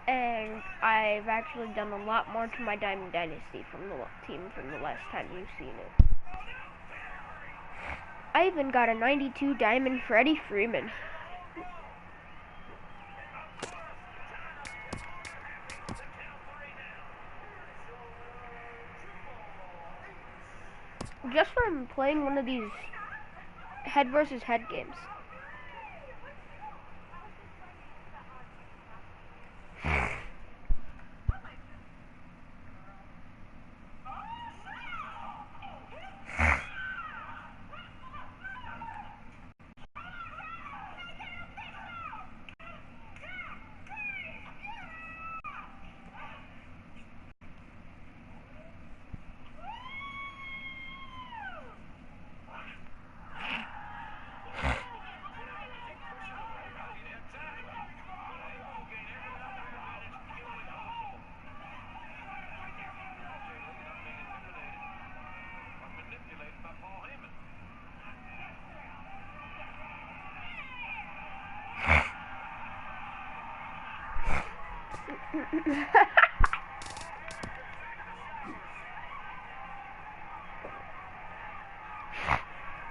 And I've actually done a lot more to my Diamond Dynasty from the team from the last time you've seen it. I even got a 92 Diamond Freddie Freeman. Just from playing one of these head versus head games.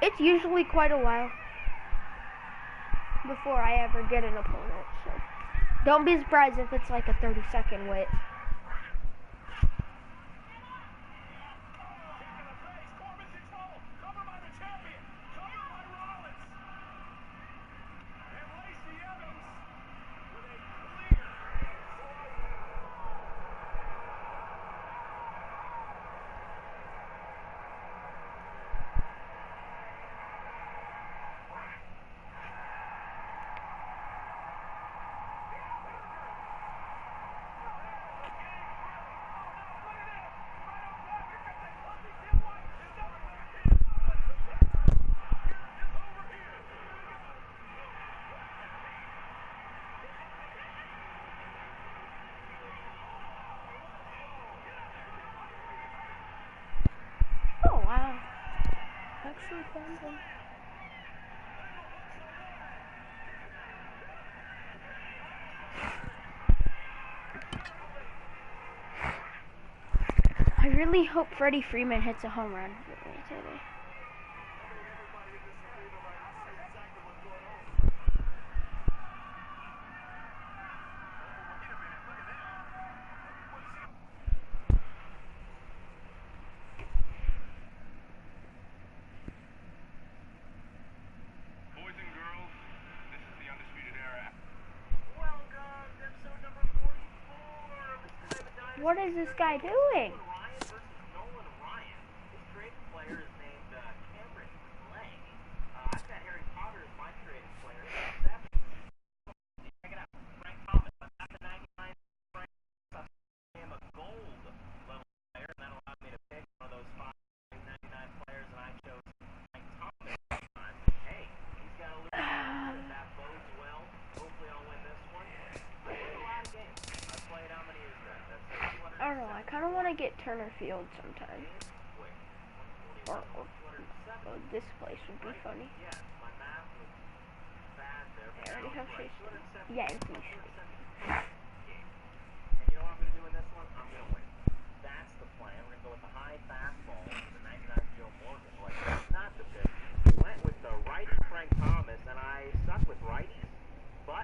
It's usually quite a while before I ever get an opponent, so don't be surprised if it's like a 30-second wait. Oh wow, actually found him. I really hope Freddie Freeman hits a home run today. What is this guy doing? I don't know, I kind of want to get Turner Field sometime. Or this place would be funny. I already have Chase. Yeah, and please.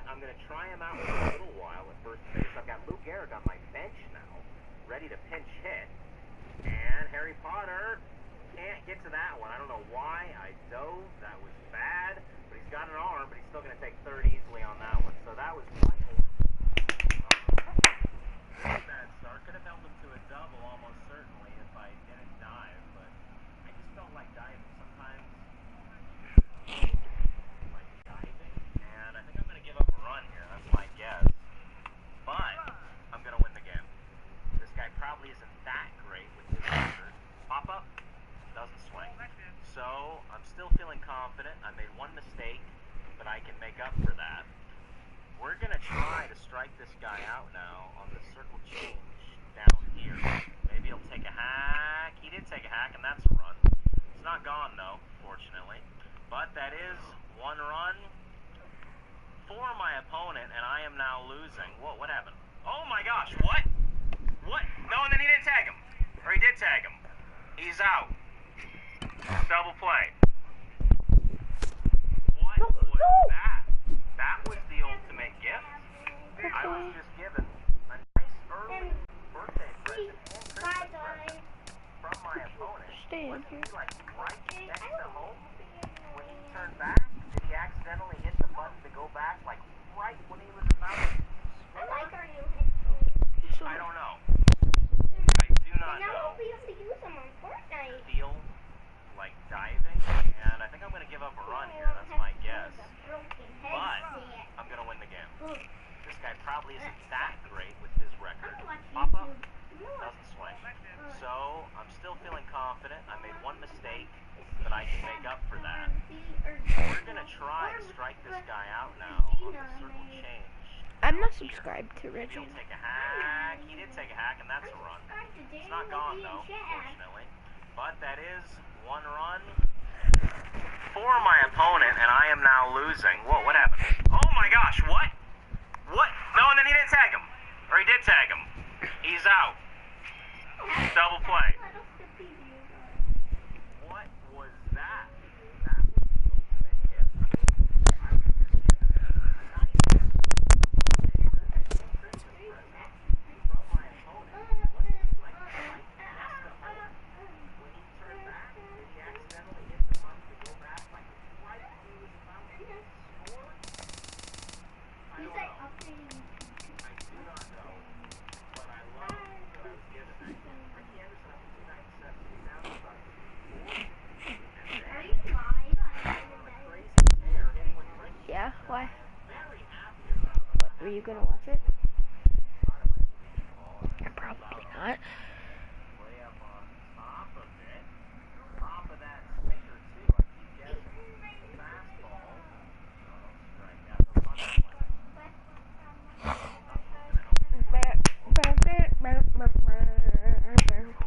I'm going to try him out for a little while at first base. I've got Lou Gehrig on my bench now, ready to pinch hit. And Harry Potter can't get to that one. I don't know why I dove. That was bad. But he's got an arm, but he's still going to take third easily on that one. So that was quite horrible. Bad start. Could have held him to a double almost certainly if I didn't dive. But I just felt like diving sometimes. And I think I'm going to give up a run here. That's my guess. But I'm going to win the game. This guy probably isn't that great with his record. Pop up, doesn't swing. So I'm still feeling confident. I made one mistake, but I can make up for that. We're going to try to strike this guy out now on the circle change down here. Maybe he'll take a hack. He did take a hack, and that's a run. It's not gone, though, fortunately. But that is one run for my opponent, and I am now losing. Whoa, what happened? Oh was just given a nice early birthday present and Christmas present from my opponent. Stay in Wasn't here. he like right next to home when he turned back? Did he accidentally hit the button to go back like right when he was about to score? I like our new headphones. I don't know. I do not Now know. we'll be able to use them on Fortnite. Feel like diving, and I think I'm gonna give up a run here. That's my guess. But I'm gonna win the game. This guy probably isn't that great with his record. Pop up, doesn't swing. So I'm still feeling confident. I made one mistake, but I can make up for that. We're gonna try and strike this guy out now on the circle change. I'm not subscribed to Maybe Reggie. he'll take a hack. He did take a hack, and that's a run. It's not gone though, fortunately. But that is one run for my opponent, and I am now losing. Whoa, what happened? Oh my gosh, what? What? No, and then he didn't tag him. Or he did tag him. He's out. Double play. What was that? That was the ultimate gift. I was just given a nice Christmas present from my opponent. Wasn't he like right next to home when he turned back? Did he accidentally hit the button to go back like right when he was about to score? I don't know. I do not know. But I love what I was given. Ricky Anderson up to 297. Now he's about to score. Are you live on A crazy tear in with Ricky. Yeah, why? Very happy about it. What, were you gonna watch it? Thought it might be a ball. Probably not. Way up on top of it. Top of that stinger, too. I keep guessing. Fastball. Oh, strike out. No fun that one.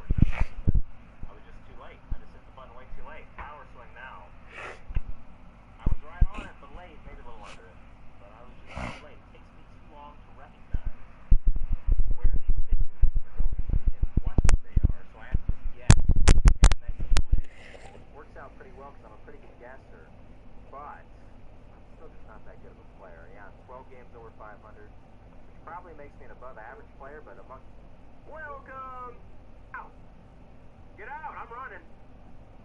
I was just too late. I just hit the button way too late. Power swing now. I was right on it, but late. Maybe a little under it. But I was just too late. It takes me too long to recognize where these pitches are going to be and what they are. So I have to just guess. And that usually works out pretty well because I'm a pretty good guesser. But I'm still just not that good of a player. Yeah, I'm 12 games over 500. Which probably makes me an above average player, but among... Welcome! Out! Get out! I'm running.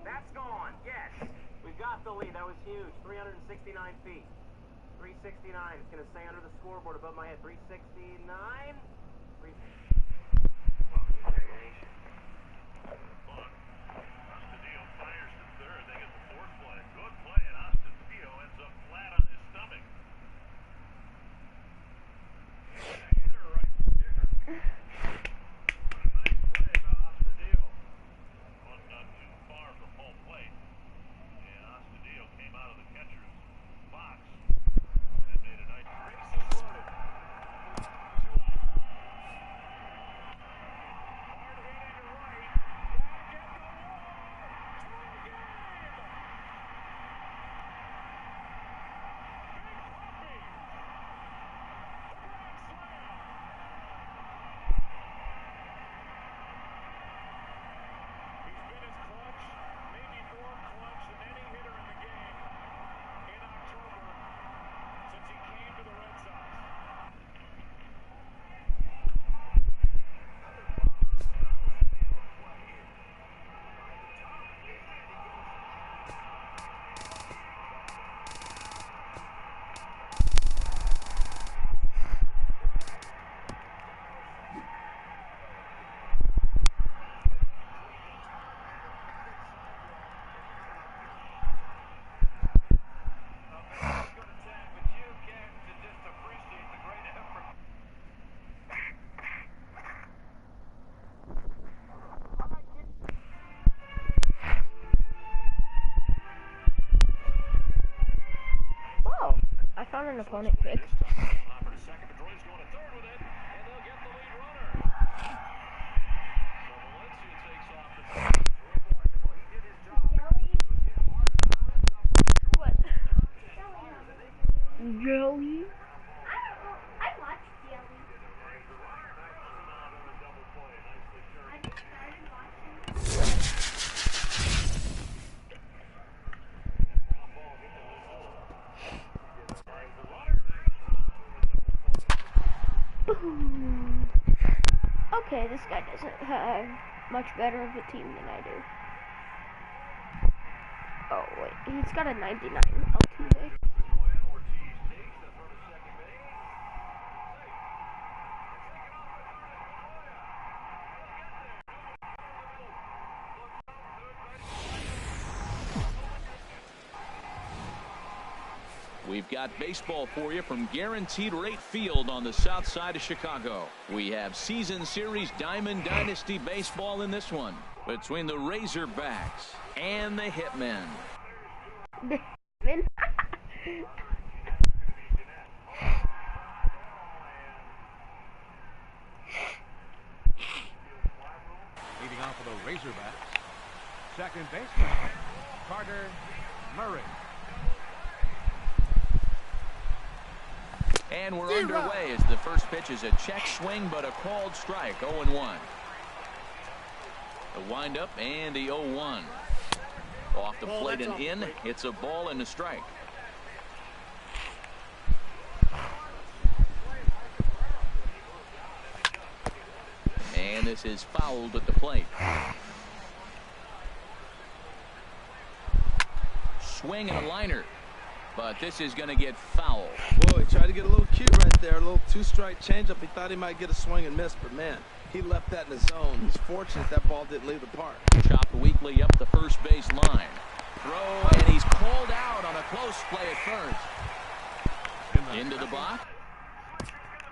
That's gone. Yes. We've got the lead. That was huge. 369 feet. 369. It's going to stay under the scoreboard above my head. 369. Astudillo fires to third. They get the fourth play. Good play, and Astudillo ends up flat on his stomach. Hitter right there. Nice play by Astudillo. One not too far from home plate. And Astudillo came out of the catcher's box and made a nice bases loaded. 2 out. Hard hitting to right. Back at the wall. Tie game. Big Poppy. The grand slam. He's been as clutch, maybe more clutch than any hitter in the game in October since he came to the Red Sox. Good attack, but you get to just appreciate the great effort. Whoa, I found an opponent pick. Hopper to second. Pedroia's going to third with it, and they'll get the lead runner. So Valencia takes off the third. Well, he did his job. What? Joey? I watched Jelly. I just started watching. Okay, this guy doesn't have much better of a team than I do. Oh wait, he's got a 99 Altuve. We've got baseball for you from Guaranteed Rate Field on the south side of Chicago. We have season series Diamond Dynasty baseball in this one between the Razorbacks and the Hitmen. Leading off for the Razorbacks, second baseman, Carter Murray. And we're underway as the first pitch is a check swing, but a called strike, 0-1. The windup and the 0-1. Off the plate and in, it's a ball and a strike. And this is fouled at the plate. Swing and a liner. But this is going to get foul. Whoa, he tried to get a little cute right there. A little two-strike changeup. He thought he might get a swing and miss, but man, he left that in the zone. He's fortunate that ball didn't leave the park. Chopped weakly up the first base line. Throw, and he's called out on a close play at first. Into the box.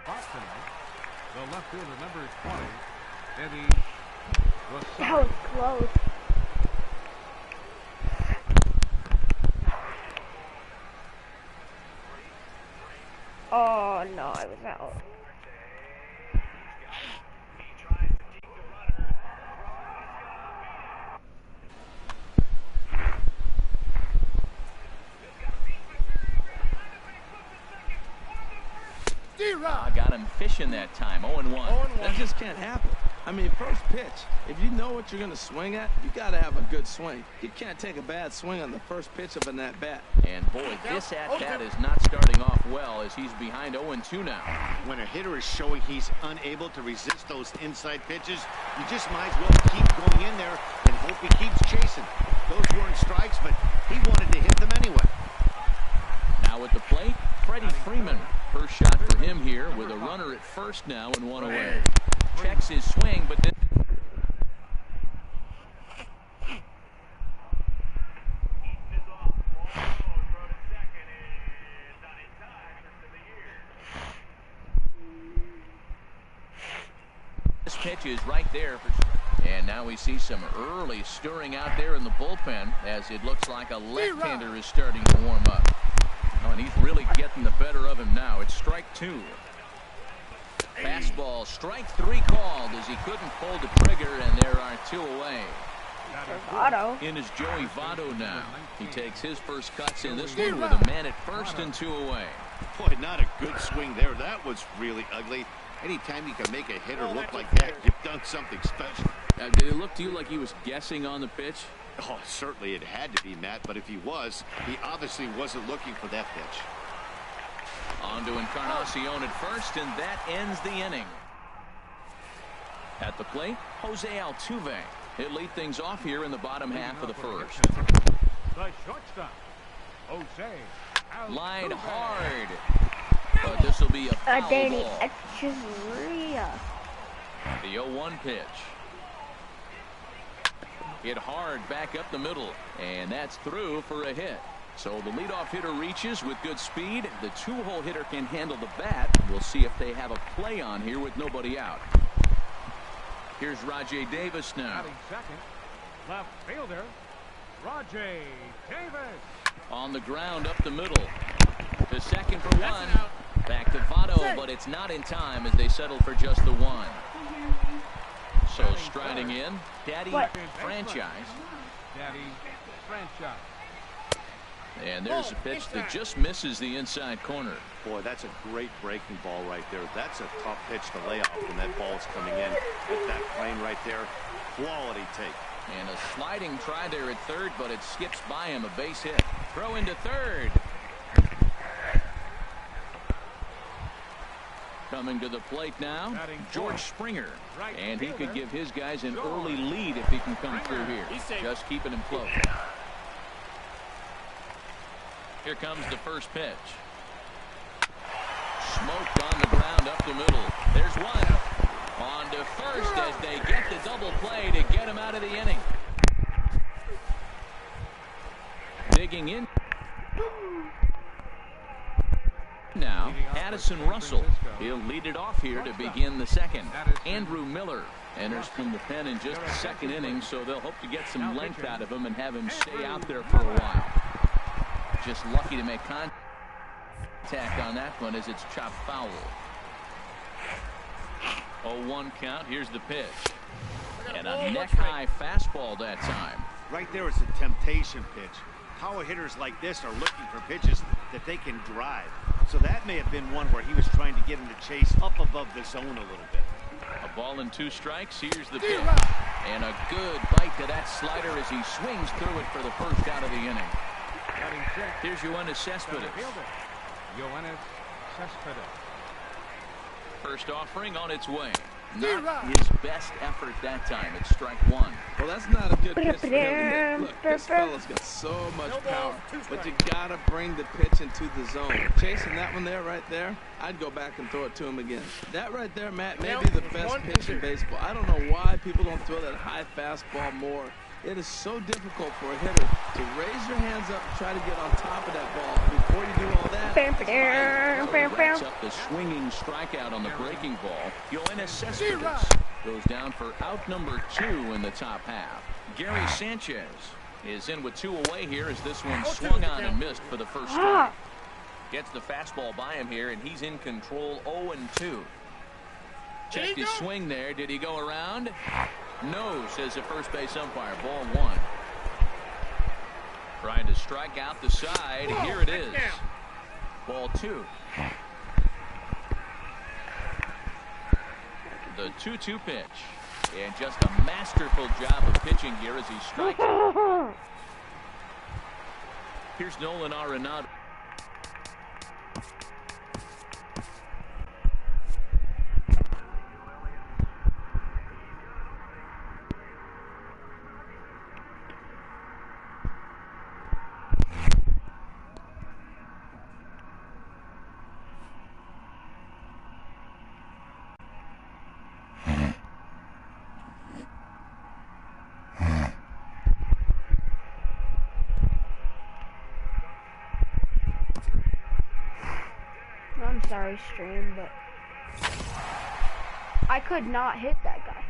The left fielder, number 20, Eddie. That was close. Oh no, I was out. Got him fishing that time, 0-1. That just can't happen. I mean, first pitch, if you know what you're going to swing at, you got to have a good swing. You can't take a bad swing on the first pitch of an at-bat. And boy, this at-bat is not starting off well as he's behind 0-2 now. When a hitter is showing he's unable to resist those inside pitches, you just might as well keep going in there and hope he keeps chasing. Those weren't strikes, but he wanted to hit them anyway. Now at the plate, Freddie Freeman. First shot for him here with a runner at first now and one away. Checks his swing, but then this pitch is right there. And now we see some early stirring out there in the bullpen as it looks like a left-hander is starting to warm up. Oh, and he's really getting the better of him now. It's strike two. Fastball, strike three called as he couldn't pull the trigger, and there are two away. Votto. In is Joey Votto now. He takes his first cuts in this one with a man at first and two away. Boy, not a good swing there. That was really ugly. Anytime you can make a hitter look like that, you've done something special. Did it look to you like he was guessing on the pitch? Oh, certainly it had to be, Matt, but if he was, he obviously wasn't looking for that pitch. On to Encarnacion at first, and that ends the inning. At the plate, Jose Altuve. He'll lead things off here in the bottom half of the first. The shortstop, Jose Altuve. Line hard. But this will be a foul Danny ball. Echeverria. The 0-1 pitch. Hit hard back up the middle, and that's through for a hit. So the leadoff hitter reaches with good speed. The two-hole hitter can handle the bat. We'll see if they have a play on here with nobody out. Here's Rajay Davis now. Batting second, left fielder, Rajay Davis. On the ground up the middle. To second for one. Back to Votto, but it's not in time as they settle for just the one. So striding in, Daddy Franchise. Daddy Franchise. And there's a pitch that just misses the inside corner. Boy, that's a great breaking ball right there. That's a tough pitch to lay off when that ball's coming in. With that plane right there, quality take. And a sliding try there at third, but it skips by him, a base hit. Throw into third. Coming to the plate now, Batting George fourth. Springer. Right And he could fielder, give his guys an George early lead if he can come through Springer. here. He's safe. Just keeping him close. Here comes the first pitch. Smoked on the ground up the middle. There's one. On to first as they get the double play to get him out of the inning. Digging in now, Addison Russell. He'll lead it off here to begin the second. Andrew Miller enters from the pen in just the second inning, so they'll hope to get some length out of him and have him stay out there for a while. Just lucky to make contact on that one as it's chopped foul. 0-1 count. Here's the pitch. And a neck-high fastball that time. Right there is a temptation pitch. Power hitters like this are looking for pitches that they can drive. So that may have been one where he was trying to get him to chase up above the zone a little bit. A ball and 2 strikes. Here's the pitch. And a good bite to that slider as he swings through it for the first out of the inning. Here's Yoenis Cespedes. Yoenis Cespedes. First offering on its way. Not his best effort that time. It's strike 1. Well, that's not a good pitch for him to hit. Look, this fella's got so much power, but you gotta bring the pitch into the zone. Chasing that one there, right there, I'd go back and throw it to him again. That right there, Matt, may be the best pitch in baseball. I don't know why people don't throw that high fastball more. It is so difficult for a hitter to raise your hands up and try to get on top of that ball. Before you do all that, Wraps up the swinging strikeout on the breaking ball. Yoenis Cespedes goes down for out number 2 in the top half. Gary Sanchez is in with 2 away here as this one swung on and missed for the first strike. Gets the fastball by him here, and he's in control. 0-2. Checked his swing there. Did he go around? No, says the first base umpire. Ball 1. Trying to strike out the side. Here it is. Ball 2. The 2-2 pitch. And just a masterful job of pitching here as he strikes. Here's Nolan Arenado. I'm sorry, stream, but I could not hit that guy.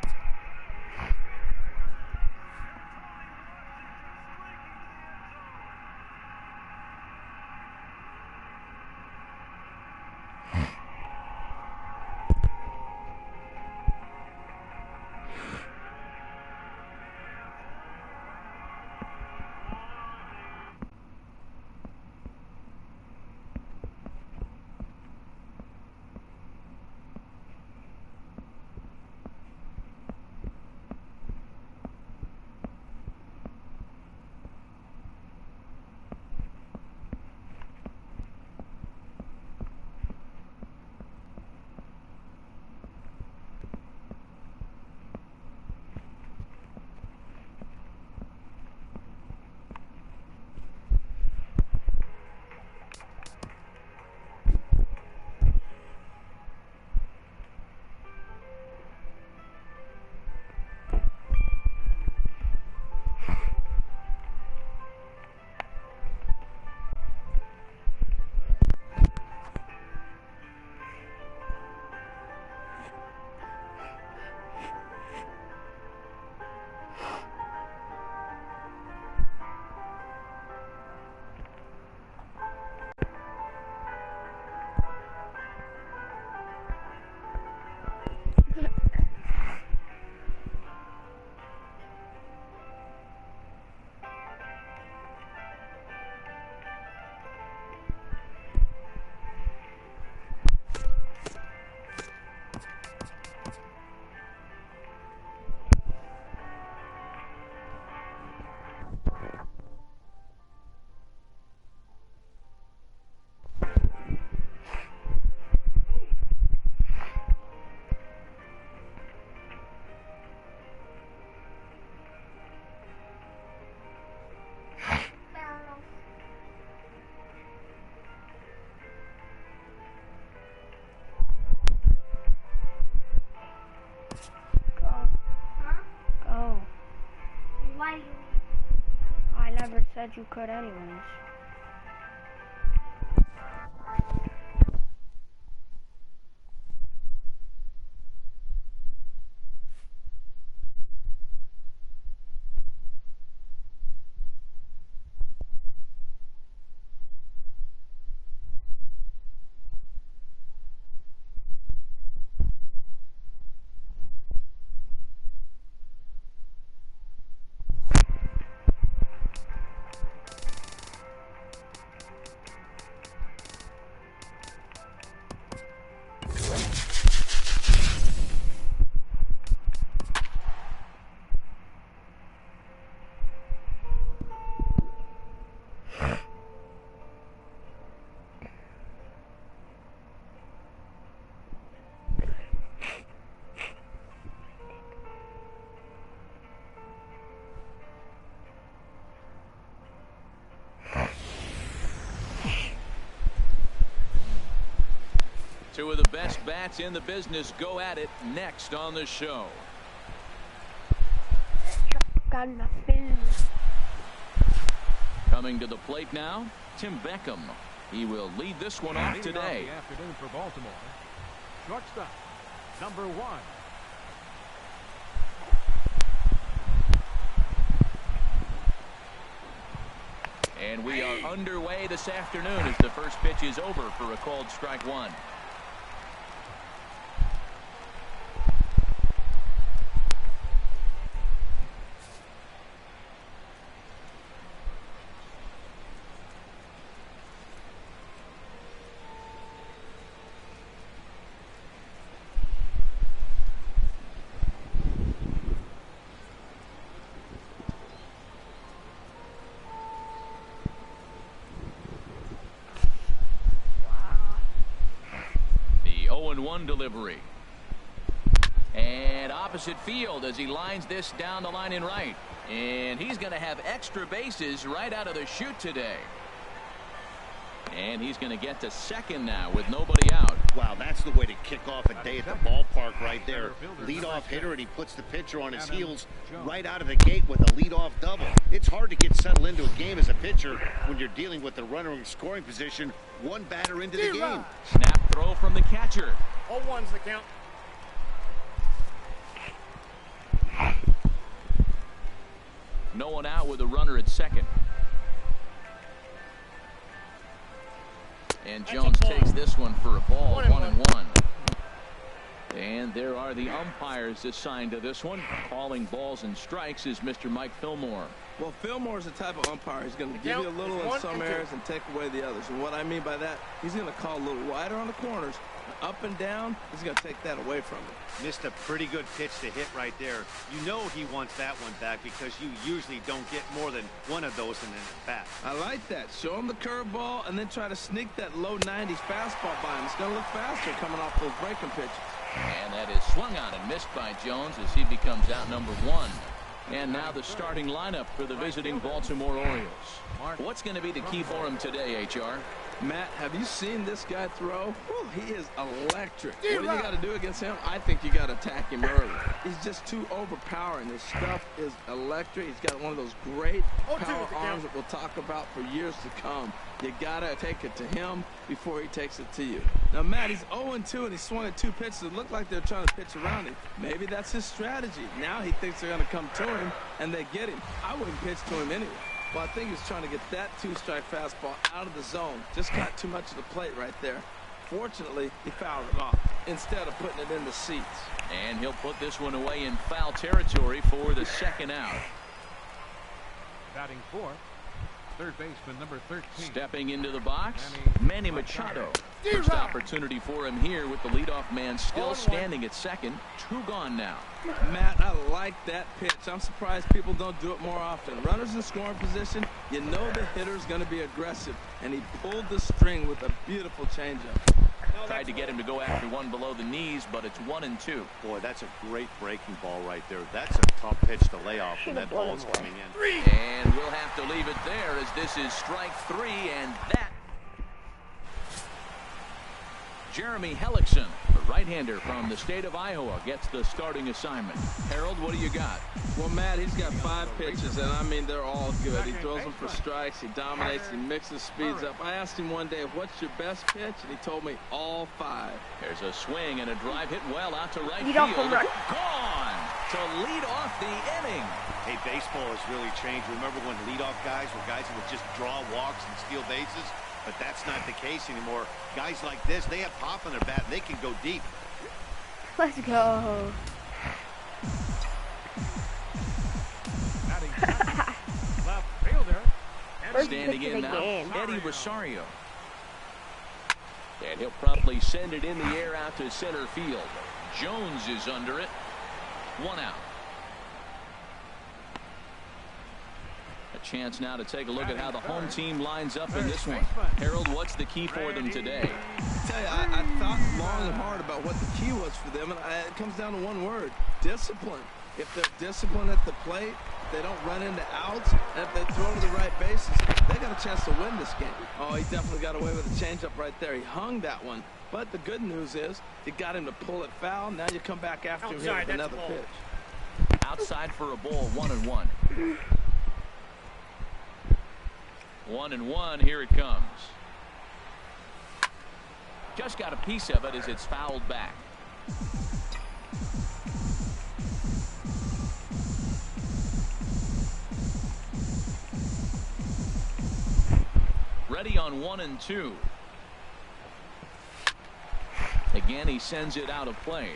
said you could anyways. Two of the best bats in the business go at it next on the show. Coming to the plate now, Tim Beckham. He will lead this one off today. The afternoon for Baltimore. Shortstop, number 1. And we are underway this afternoon as the first pitch is over for a called strike one. The 0-1 delivery. And opposite field as he lines this down the line in right. And he's going to have extra bases right out of the chute today. And he's going to get to second now with nobody out. Wow, that's the way to kick off a day at the ballpark right there. Leadoff hitter, and he puts the pitcher on his heels right out of the gate with a leadoff double. It's hard to get settled into a game as a pitcher when you're dealing with the runner in scoring position, one batter into the game. Snap throw from the catcher. 0-1's the count. No one out with a runner at second. And Jones takes this one for a ball. 1-1. And there are the umpires assigned to this one. Calling balls and strikes is Mr. Mike Fillmore. Well, Fillmore's the type of umpire. He's going to give you a little in some areas and take away the others. And what I mean by that, he's going to call a little wider on the corners. Up and down, he's going to take that away from him. Missed a pretty good pitch to hit right there. You know he wants that one back because you usually don't get more than one of those in an at-bat. I like that. Show him the curveball and then try to sneak that low 90s fastball by him. It's going to look faster coming off those breaking pitches. And that is swung on and missed by Jones as he becomes out number 1. And now the starting lineup for the visiting Baltimore Orioles. What's going to be the key for him today, HR? Matt, have you seen this guy throw? Whew, he is electric. What do you got to do against him? I think you got to attack him early. He's just too overpowering. His stuff is electric. He's got one of those great power arms that we'll talk about for years to come. You got to take it to him before he takes it to you. Now, Matt, he's 0-2, and he swung at 2 pitches that look like they're trying to pitch around him. Maybe that's his strategy. Now he thinks they're going to come to him, and they get him. I wouldn't pitch to him anyway. Well, I think he's trying to get that 2-strike fastball out of the zone. Just got too much of the plate right there. Fortunately, he fouled it off instead of putting it in the seats. And he'll put this one away in foul territory for the second out. Batting fourth, third baseman number 13. Stepping into the box, Manny Machado. First opportunity for him here with the leadoff man still standing at second. 2 gone now. Matt, I like that pitch. I'm surprised people don't do it more often. Runners in scoring position, you know the hitter's going to be aggressive, and he pulled the string with a beautiful changeup. Tried to get him to go after one below the knees, but it's 1-2. Boy, that's a great breaking ball right there. That's a tough pitch to lay off when that ball's coming in. And we'll have to leave it there as this is strike 3, and that Jeremy Hellickson, the right-hander from the state of Iowa gets the starting assignment. Harold, what do you got? Well, Matt, he's got 5 pitches, and I mean, they're all good. He throws them for strikes, he dominates, he mixes speeds up. I asked him one day, what's your best pitch? And he told me all 5. There's a swing and a drive hit well out to right Lead off field. home run. Gone to lead off the inning. Hey, baseball has really changed. Remember when leadoff guys were guys who would just draw walks and steal bases? But that's not the case anymore. Guys like this, they have pop in their bat, and they can go deep. Let's go. Left fielder. First Standing pitch of in the now, game. Eddie Rosario. And he'll promptly send it in the air out to center field. Jones is under it. 1 out. A chance now to take a look at how the home team lines up in this one. Harold, what's the key for them today? I tell you, I thought long and hard about what the key was for them, and it comes down to one word: discipline. If they're disciplined at the plate, if they don't run into outs, and if they throw to the right bases, they got a chance to win this game. Oh, he definitely got away with a changeup right there. He hung that one. But the good news is, you got him to pull it foul. Now you come back after him here with another pitch. Outside for a ball, 1-1. 1-1, here it comes. Just got a piece of it as it's fouled back. Ready on 1-2. Again, he sends it out of play.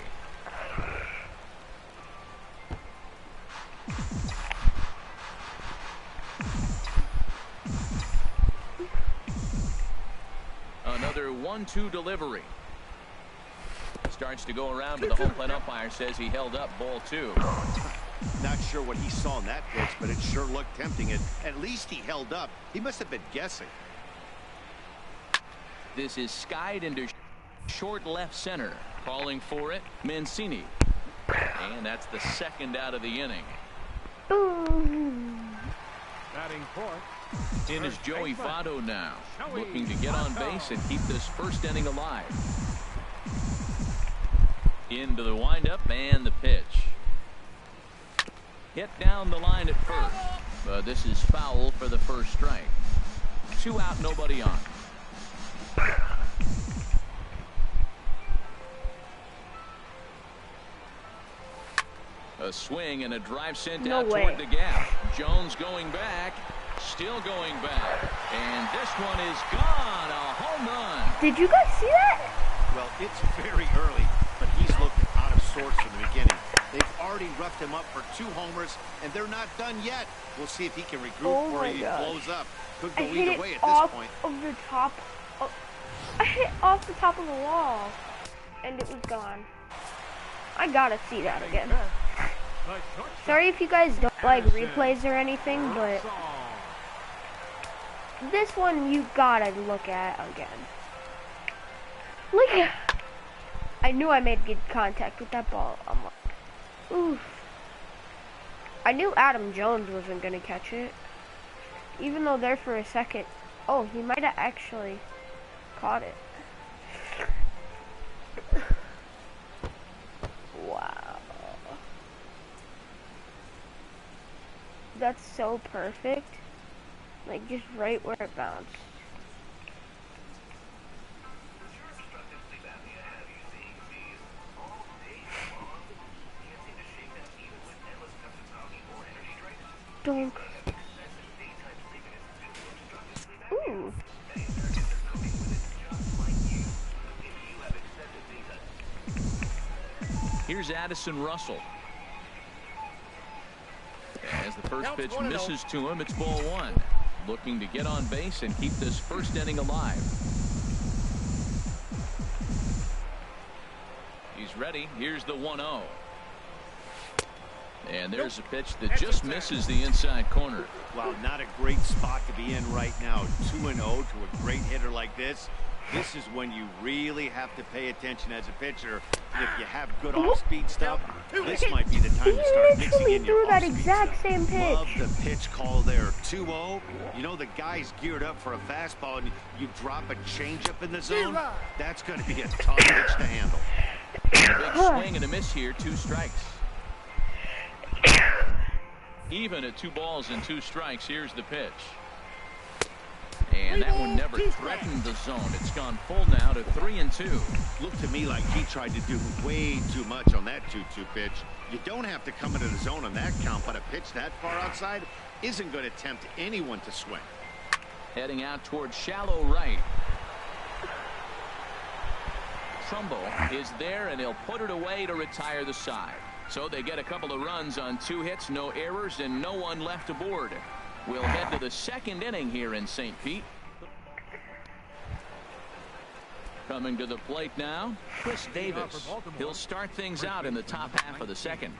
Another 1-2 delivery. Starts to go around, but the home plate umpire says he held up ball 2. Not sure what he saw in that pitch, but it sure looked tempting. At least he held up. He must have been guessing. This is skied into short left center. Calling for it, Mancini. And that's the second out of the inning. Boom. Batting fourth. In is Joey Votto now, looking to get on base and keep this first inning alive. Into the windup and the pitch. Hit down the line at first, but this is foul for the first strike. 2 out, nobody on. A swing and a drive sent out toward the gap. Jones going back, still going back, and this one is gone. A home run. Did you guys see that? Well, it's very early, but he's looked out of sorts from the beginning. They've already roughed him up for 2 homers, and they're not done yet. We'll see if he can regroup or he blows up. Could go either way at this point. I hit off the top of the wall, and it was gone. I gotta see that again. Sorry if you guys don't like replays or anything, but this one you gotta look at again. Look at. I knew I made good contact with that ball. I'm like, oof. I knew Adam Jones wasn't gonna catch it, even though there for a second. Oh, he might have actually caught it. Wow. That's so perfect. Like, just right where it bounced. Dunk. Ooh. Here's Addison Russell. As the first pitch misses to him, it's ball 1. Looking to get on base and keep this first inning alive. He's ready. Here's the 1-0. And there's a pitch that just misses the inside corner. Wow, not a great spot to be in right now. 2-0 to a great hitter like this. This is when you really have to pay attention as a pitcher. If you have good off-speed stuff, this might be the time to start mixing in your that off-speed exact stuff. same pitch. Love the pitch call there. 2-0. You know the guy's geared up for a fastball, and you drop a changeup in the zone. That's going to be a tough pitch to handle. Big swing and a miss here, 2 strikes. Even at 2 balls and 2 strikes. Here's the pitch. And that one never threatened the zone. It's gone full now to 3-2. Looked to me like he tried to do way too much on that 2-2 pitch. You don't have to come into the zone on that count, but a pitch that far outside isn't going to tempt anyone to swing. Heading out towards shallow right. Trumbo is there, and he'll put it away to retire the side. So they get a couple of runs on 2 hits, no errors, and no one left aboard. We'll head to the 2nd inning here in St. Pete. Coming to the plate now, Chris Davis. He'll start things out in the top half of the 2nd.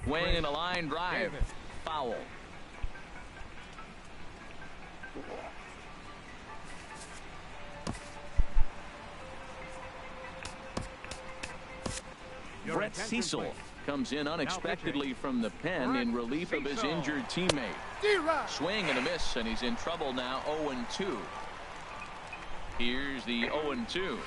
Swing and a line drive. Foul. Brett Cecil comes in unexpectedly from the pen in relief of his injured teammate. Swing and a miss, and he's in trouble now. 0-2. Here's the 0-2.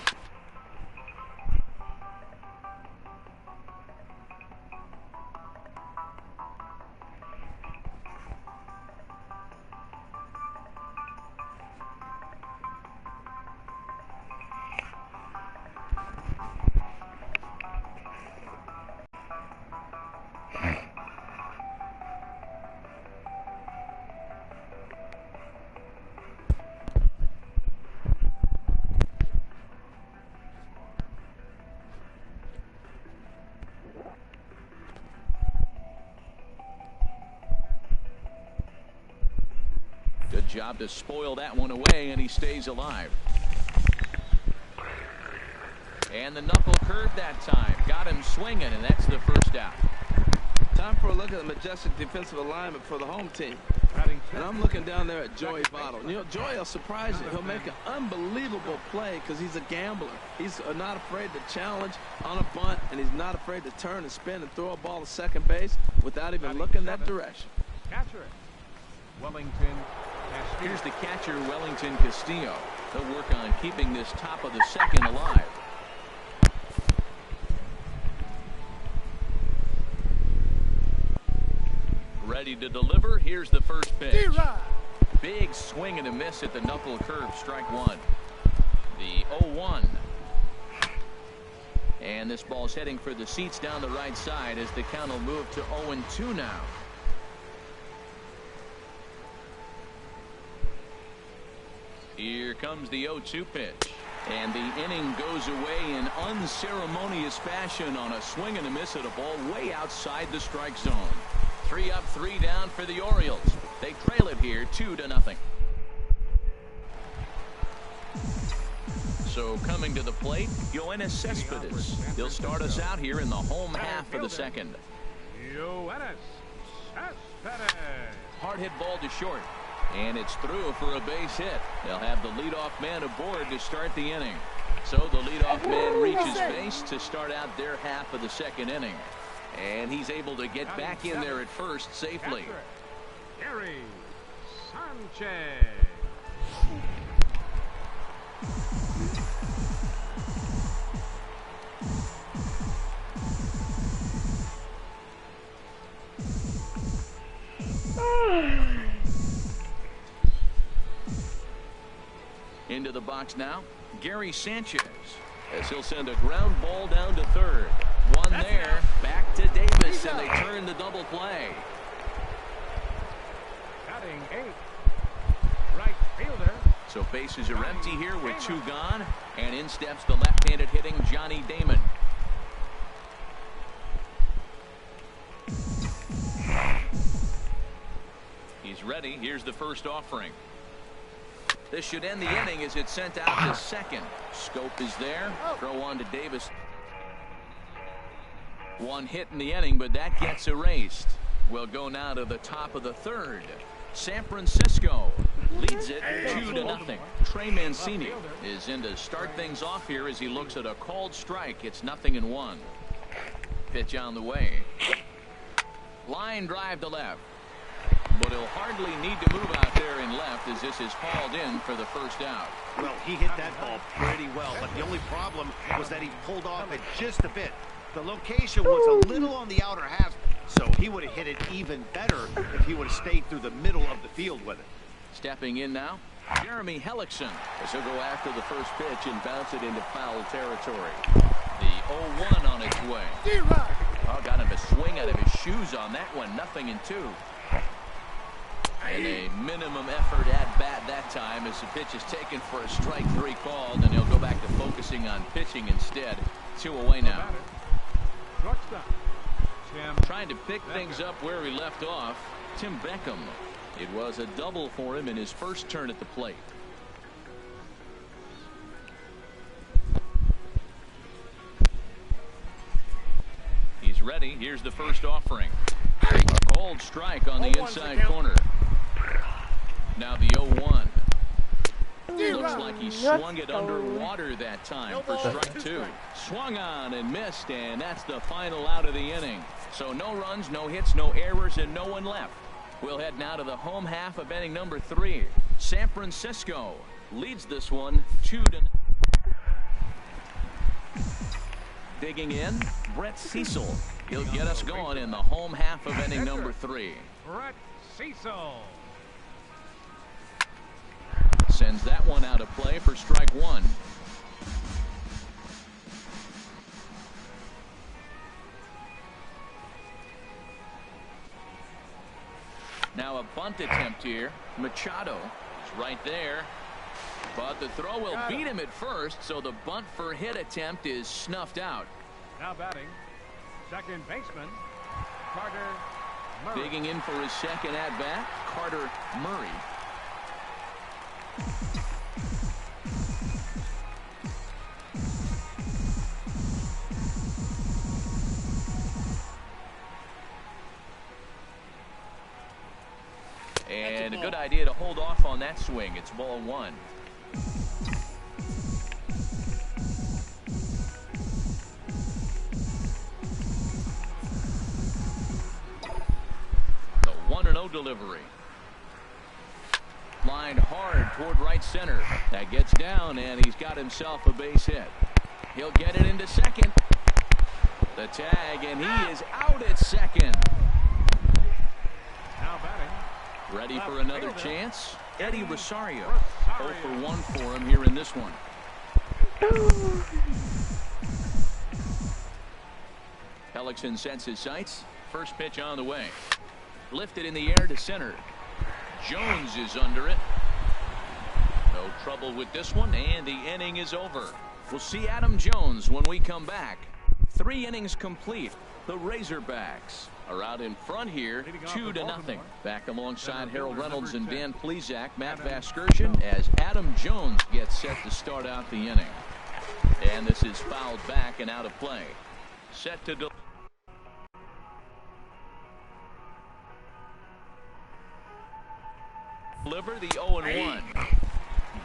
Good job to spoil that one away, and he stays alive. And the knuckle curve that time. Got him swinging, and that's the first out. Time for a look at the majestic defensive alignment for the home team. And I'm looking down there at Joey Votto. You know, Joey will surprise you. He'll make an unbelievable play because he's a gambler. He's not afraid to challenge on a bunt, and he's not afraid to turn and spin and throw a ball to second base without even looking that direction. Catcher, Wellington Castillo. Here's the catcher, Wellington Castillo. They'll work on keeping this top of the 2nd alive. Ready to deliver. Here's the first pitch. Big swing and a miss at the knuckle curve. Strike 1. The 0-1. And this ball's heading for the seats down the right side as the count will move to 0-2 now. Here comes the 0-2 pitch. And the inning goes away in unceremonious fashion on a swing and a miss at a ball way outside the strike zone. 3 up, 3 down for the Orioles. They trail it here 2-0. So coming to the plate, Yoenis Cespedes. He'll start us out here in the home half of the 2nd. Yoenis Cespedes. Hard hit ball to short. And it's through for a base hit. They'll have the leadoff man aboard to start the inning. So the leadoff man reaches base to start out their half of the 2nd inning. And he's able to get back in there at first safely. Gary Sanchez. Into the box now, Gary Sanchez, as he'll send a ground ball down to 3rd. One there, back to Davis, and they turn the double play. Batting 8th, right fielder. So bases are empty here with 2 gone, and in steps the left-handed hitting Johnny Damon. He's ready. Here's the first offering. This should end the inning as it's sent out to 2nd. Scope is there. Throw on to Davis. 1 hit in the inning, but that gets erased. We'll go now to the top of the 3rd. San Francisco leads it 2-0. Trey Mancini is in to start things off here as he looks at a called strike. It's 0-1. Pitch on the way. Line drive to left. But he'll hardly need to move out there in left as this is hauled in for the first out. Well, he hit that ball pretty well, but the only problem was that he pulled off it just a bit. The location was a little on the outer half, so he would have hit it even better if he would have stayed through the middle of the field with it. Stepping in now, Jeremy Hellickson, as he'll go after the first pitch and bounce it into foul territory. The 0-1 on its way. Oh, got him to swing out of his shoes on that one. 0-2. And a minimum effort at bat that time as the pitch is taken for a strike 3 called, and he'll go back to focusing on pitching instead. 2 away now. Trying to pick things up where he left off, Tim Beckham. It was a double for him in his first turn at the plate. He's ready. Here's the first offering. A cold strike on the inside corner. Now the 0-1. Looks like he swung it underwater that time for strike 2. Swung on and missed, and that's the final out of the inning. So no runs, no hits, no errors, and no one left. We'll head now to the home half of inning number 3. San Francisco leads this one 2-0. Digging in, Brett Cecil. He'll get us going in the home half of inning number 3. Brett Cecil sends that one out of play for strike 1. Now a bunt attempt here. Machado is right there, but the throw will beat him at first, so the bunt for hit attempt is snuffed out. now batting, second baseman Carter Murray. Digging in for his second at bat, Carter Murray. And a good idea to hold off on that swing. It's ball 1. The 1-0 delivery. Lined hard toward right center. That gets down, and he's got himself a base hit. He'll get it into second. The tag, and he is out at second. Now batting. Ready for another chance? Eddie Rosario. 0 for 1 for him here in this one. Hellickson sets his sights. First pitch on the way. Lifted in the air to center. Jones is under it. No trouble with this one, and the inning is over. We'll see Adam Jones when we come back. 3 innings complete. The Razorbacks are out in front here, 2-0. Back alongside Harold Reynolds and Dan Plesac, Matt Vasgersian, as Adam Jones gets set to start out the inning. And this is fouled back and out of play. Set to deliver the 0-1.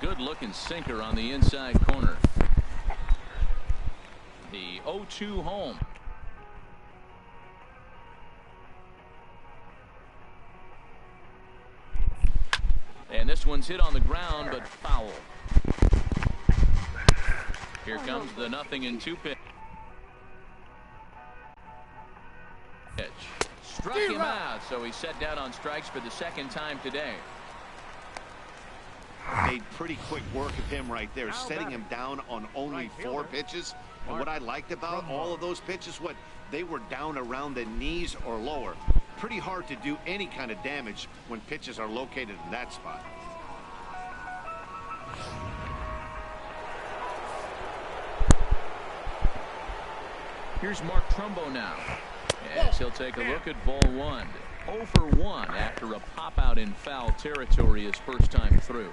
Good looking sinker on the inside corner. The 0-2 home. And this one's hit on the ground, but foul. Here comes the 0-2 pitch. Struck him out, so he's set down on strikes for the second time today. Made pretty quick work of him right there, setting him down on only 4 pitches. And what I liked about all of those pitches, they were down around the knees or lower. Pretty hard to do any kind of damage when pitches are located in that spot. Here's Mark Trumbo now. Yes, he'll take a look at ball 1. 0 for 1 after a pop out in foul territory his first time through.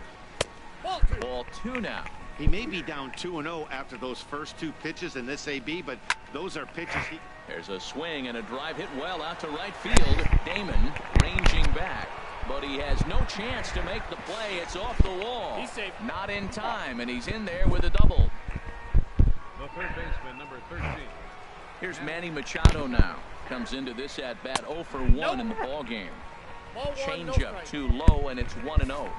Ball 2 now. He may be down 2-0 after those first 2 pitches in this AB, but those are pitches he... There's a swing and a drive hit well out to right field. Damon ranging back, but he has no chance to make the play. It's off the wall. He's safe. Not in time, and he's in there with a double. The third baseman, number 13. Here's Manny Machado now. comes into this at bat 0 for 1 in the ball game. Changeup too low, and it's 1-0.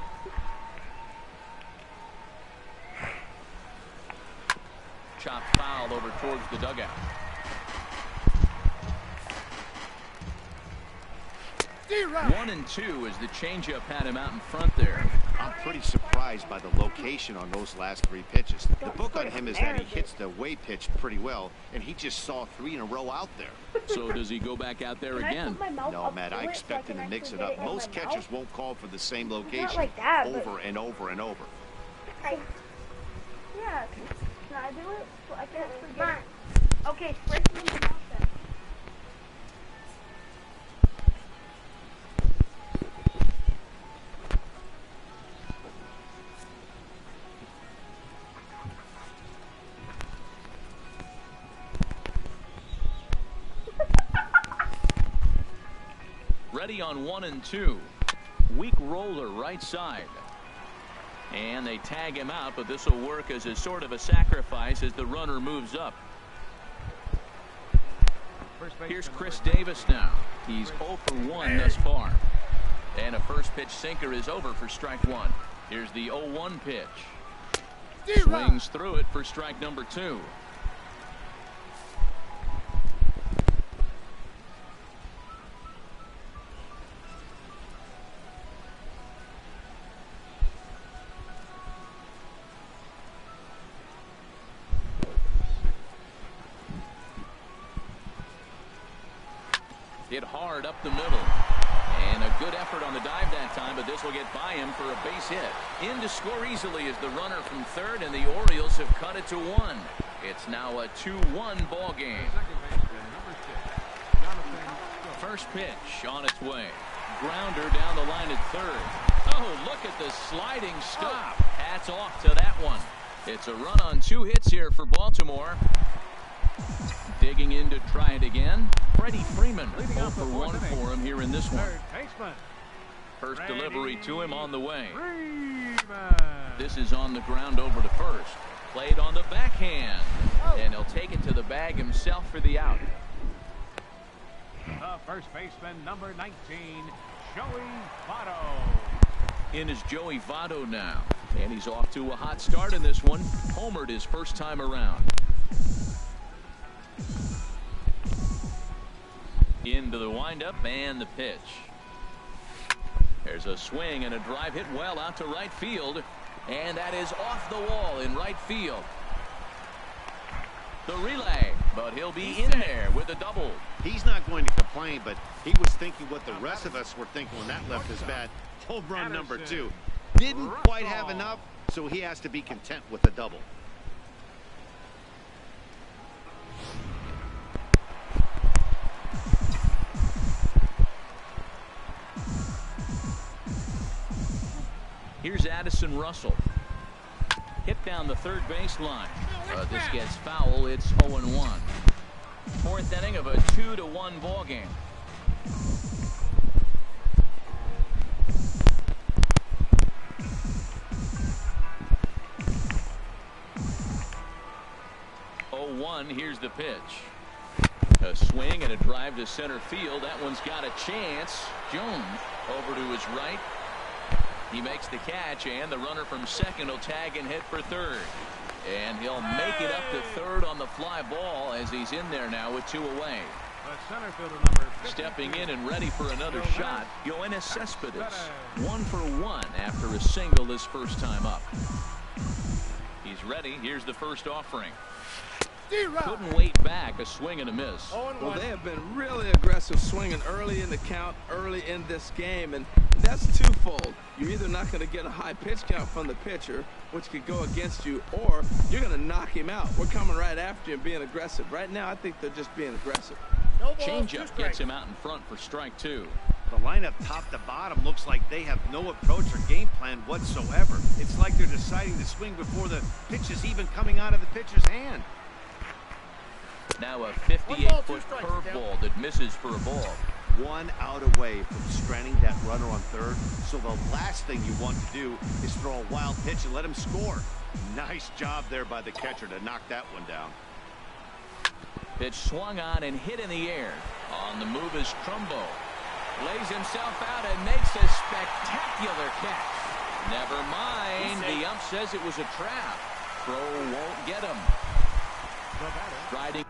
Chopped foul over towards the dugout. 1-2 as the changeup had him out in front there. I'm pretty surprised by the location on those last 3 pitches. The book on him is that he hits the way pitch pretty well, and he just saw 3 in a row out there. So does he go back out there again? No, Matt, I expect him to mix it up. Most catchers won't call for the same location over and over and over. Yeah, can I do it? I can't forget. Okay, spread me in the mouth then. Ready on 1-2. Weak roller right side. And they tag him out, but this will work as a sort of a sacrifice as the runner moves up. Here's Chris Davis now. He's 0 for 1 thus far. And a first pitch sinker is over for strike 1. Here's the 0-1 pitch. Swings through it for strike number 2. Hit hard up the middle. And a good effort on the dive that time, but this will get by him for a base hit. In to score easily is the runner from third, and the Orioles have cut it to 1. It's now a 2-1 ball game. First pitch on its way. Grounder down the line at third. Oh, look at the sliding stop. Hats off to that one. It's a run on 2 hits here for Baltimore. Digging in to try it again. Freddie Freeman 0 for 1 for him here in this one. First delivery to him on the way. This is on the ground over to first. Played on the backhand. And he'll take it to the bag himself for the out. The first baseman, number 19, Joey Votto. In is Joey Votto now. And he's off to a hot start in this one. Homered his first time around. Into the windup and the pitch. There's a swing and a drive hit well out to right field. And that is off the wall in right field. The relay, but he'll be in there with a double. He's not going to complain, but he was thinking what the rest of us were thinking when that left his bat. Home run number 2. Didn't quite have enough, so he has to be content with the double. Here's Addison Russell. Hit down the third baseline. This gets foul. It's 0-1. Fourth inning of a 2-1 ball game. Here's the pitch. A swing and a drive to center field. That one's got a chance. Jones over to his right. He makes the catch, and the runner from second will tag and hit for third. And he'll make it up to third on the fly ball as he's in there now with 2 away. Stepping in and ready for another shot, Yoenis Cespedes. 1 for 1 after a single this first time up. He's ready. Here's the first offering. Couldn't wait back. A swing and a miss. Well, they have been really aggressive swinging early in the count, early in this game, and that's twofold. You're either not going to get a high pitch count from the pitcher, which could go against you, or you're going to knock him out. We're coming right after him, being aggressive. Right now, I think they're just being aggressive. Changeup gets him out in front for strike 2. The lineup top to bottom looks like they have no approach or game plan whatsoever. It's like they're deciding to swing before the pitch is even coming out of the pitcher's hand. Now a 58-foot curveball that misses for a ball. 1 out away from stranding that runner on third. So the last thing you want to do is throw a wild pitch and let him score. Nice job there by the catcher to knock that one down. Pitch swung on and hit in the air. On the move is Trumbo. Lays himself out and makes a spectacular catch. Never mind. The ump says it was a trap. Throw won't get him. Riding.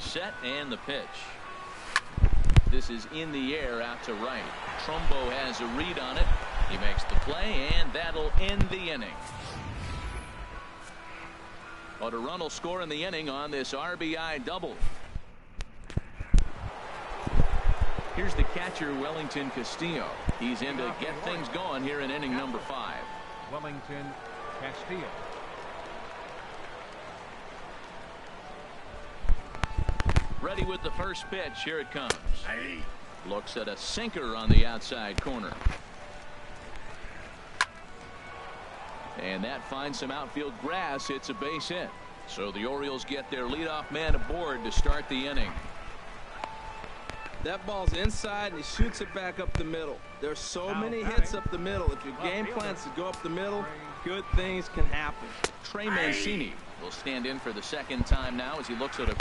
Set and the pitch. This is in the air out to right. Trumbo has a read on it. He makes the play, and that'll end the inning. But a run will score in the inning on this RBI double. Here's the catcher, Wellington Castillo. He's in to get things going here in inning number 5. Wellington Castillo. Ready with the first pitch. Here it comes. Looks at a sinker on the outside corner. And that finds some outfield grass. It's a base hit. So the Orioles get their leadoff man aboard to start the inning. That ball's inside, and he shoots it back up the middle. There's so many hits up the middle. If your game plans to go up the middle, good things can happen. Trey Mancini will stand in for the second time now as he looks at a...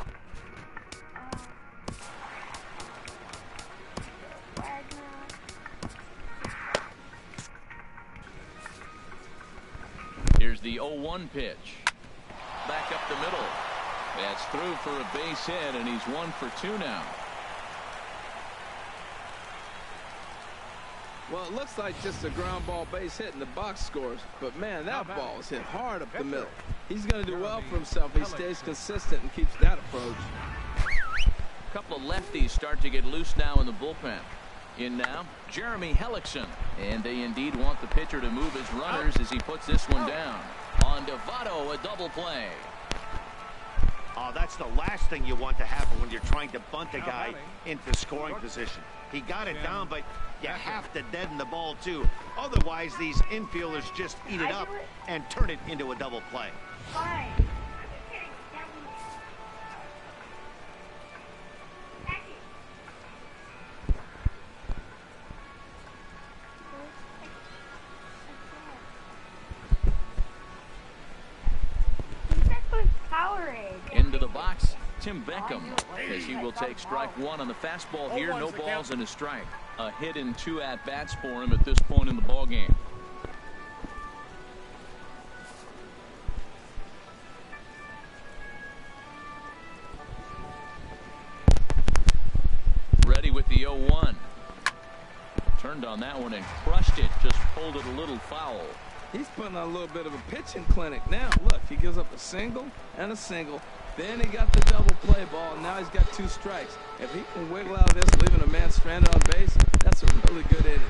Here's the 0-1 pitch. Back up the middle. That's through for a base hit, and he's 1 for 2 now. Well, it looks like just a ground ball base hit and the box scores. But, man, that ball is hit hard up the middle. He's going to do well for himself if he stays consistent and keeps that approach. A couple of lefties start to get loose now in the bullpen. In now, Jeremy Hellickson. And they indeed want the pitcher to move his runners as he puts this one down. On to Votto, a double play. Oh, that's the last thing you want to happen when you're trying to bunt a guy into scoring position. He got it down, but you have to deaden the ball, too. Otherwise, these infielders just eat it up and turn it into a double play. Into the box, Tim Beckham, as he will take strike 1 on the fastball here. No balls and a strike. A hit and 2 at-bats for him at this point in the ballgame. Ready with the 0-1. Turned on that one and crushed it. Just pulled it a little foul. He's putting on a little bit of a pitching clinic now. Look, he gives up a single and a single. Then he got the double play ball, and now he's got 2 strikes. If he can wiggle out of this, leaving a man stranded on base, that's a really good inning.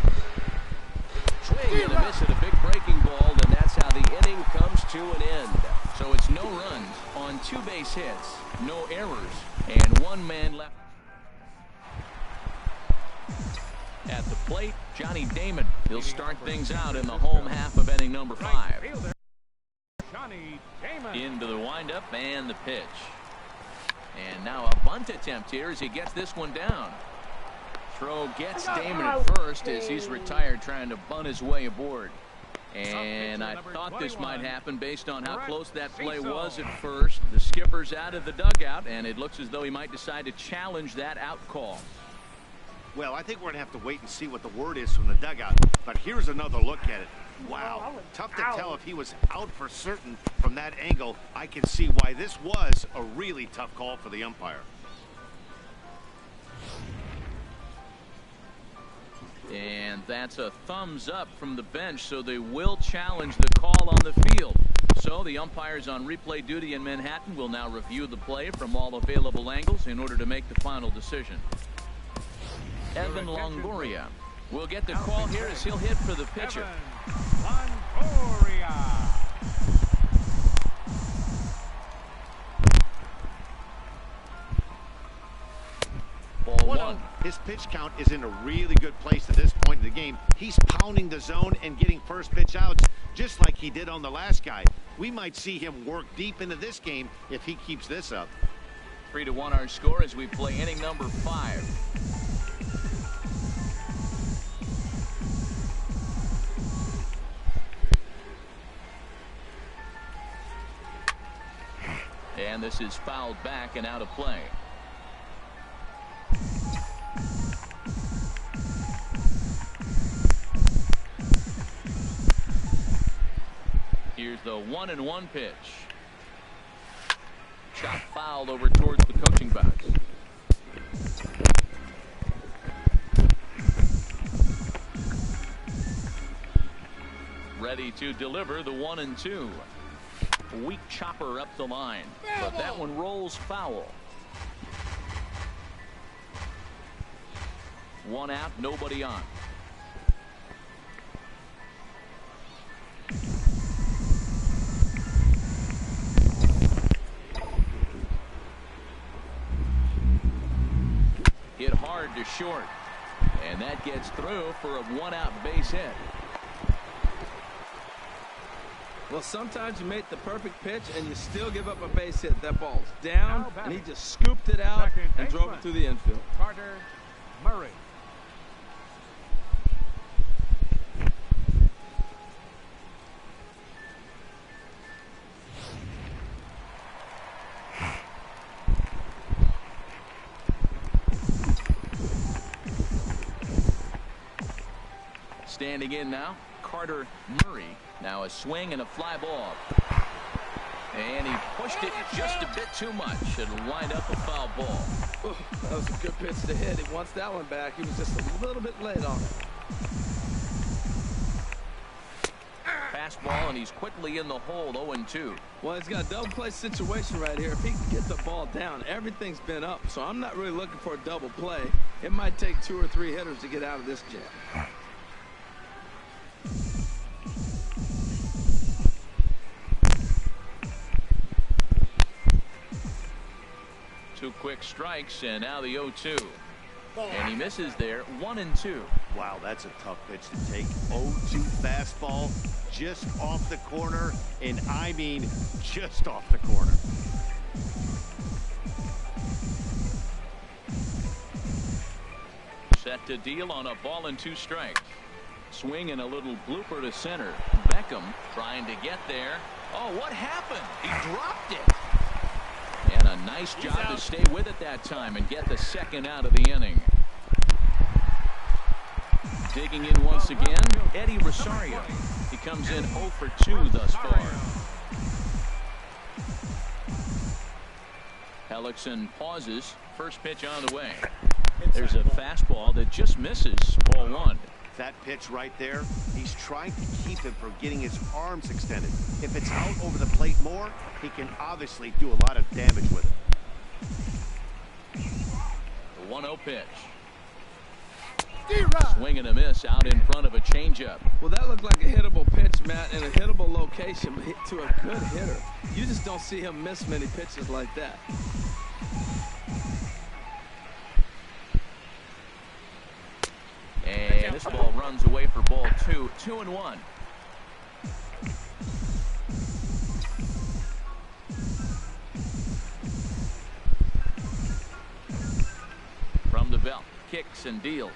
Swing and a miss at a big breaking ball, and that's how the inning comes to an end. So it's no runs on 2 base hits, no errors, and 1 man left. At the plate, Johnny Damon. He'll start things out in the home half of inning number 5. Into the windup and the pitch. And now a bunt attempt here as he gets this one down. Throw gets Damon at first as he's retired, trying to bunt his way aboard. And I thought this might happen based on how close that play was at first. The skipper's out of the dugout, and it looks as though he might decide to challenge that out call. Well, I think we're going to have to wait and see what the word is from the dugout. But here's another look at it. Wow. Tough to tell if he was out for certain from that angle. I can see why this was a really tough call for the umpire. And that's a thumbs up from the bench, so they will challenge the call on the field. So the umpires on replay duty in Manhattan will now review the play from all available angles in order to make the final decision. Evan Longoria will get the call here as he'll hit for the pitcher. Longoria. Ball 1-0. His pitch count is in a really good place at this point in the game. He's pounding the zone and getting first pitch outs just like he did on the last guy. We might see him work deep into this game if he keeps this up. 3-1 our score as we play inning number 5. And this is fouled back and out of play. Here's the 1-1 pitch. Shot fouled over towards the coaching box. Ready to deliver the 1-2. Weak chopper up the line, but that one rolls foul. 1 out, nobody on. Hit hard to short, and that gets through for a 1-out base hit. Well, sometimes you make the perfect pitch and you still give up a base hit. That ball's down, and he just scooped it out and drove it through the infield. Carter Murray. Standing in now, Carter Murray. Now a swing and a fly ball. And he pushed it just a bit too much. It'll wind up a foul ball. Ooh, that was a good pitch to hit. He wants that one back. He was just a little bit late on it. Fastball, and he's quickly in the hole, 0-2. Well, he's got a double play situation right here. If he can get the ball down, everything's been up. So I'm not really looking for a double play. It might take 2 or 3 hitters to get out of this jam. 2 quick strikes, and now the 0-2. And he misses there, 1-2. Wow, that's a tough pitch to take. 0-2 fastball just off the corner, and I mean just off the corner. Set to deal on a ball and 2 strikes. Swing and a little blooper to center. Beckham trying to get there. Oh, what happened? He dropped it. And a nice job to stay with it that time and get the second out of the inning. Digging in once again, Eddie Rosario. He comes in 0 for 2 thus far. Hellickson pauses. First pitch on the way. There's a fastball that just misses, ball 1. That pitch right there, he's trying to keep him from getting his arms extended. If it's out over the plate more, he can obviously do a lot of damage with it. The 1-0 pitch. Swing and a miss out in front of a changeup. Well, that looked like a hittable pitch, Matt, in a hittable location to a good hitter. You just don't see him miss many pitches like that. And this ball runs away for ball 2. 2-1. From the belt, kicks and deals.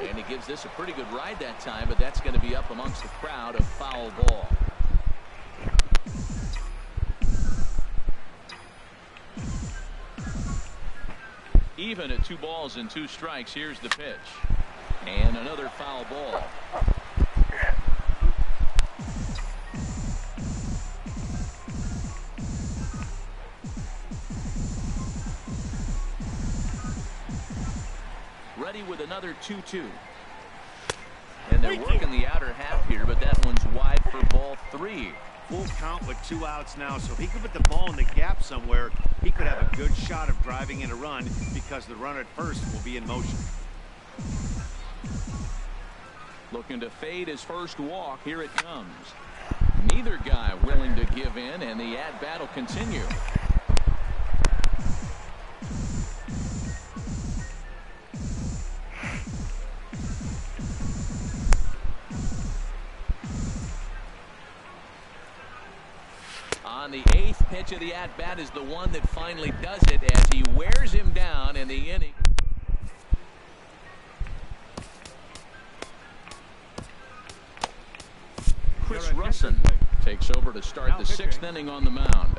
And he gives this a pretty good ride that time, but that's going to be up amongst the crowd, a foul ball. Even at 2 balls and 2 strikes, here's the pitch. And another foul ball. Ready with another 2-2. And they're working the outer half here, but that one's wide for ball 3. Full count with 2 outs now, so if he could put the ball in the gap somewhere, he could have a good shot of driving in a run because the runner at first will be in motion. looking to fade his first walk. Here it comes. Neither guy willing to give in, and the at-bat will continue. On the 8th pitch of the at-bat is the one that finally does it as he wears him down in the inning. Chris Russin takes over to start the 6th inning on the mound.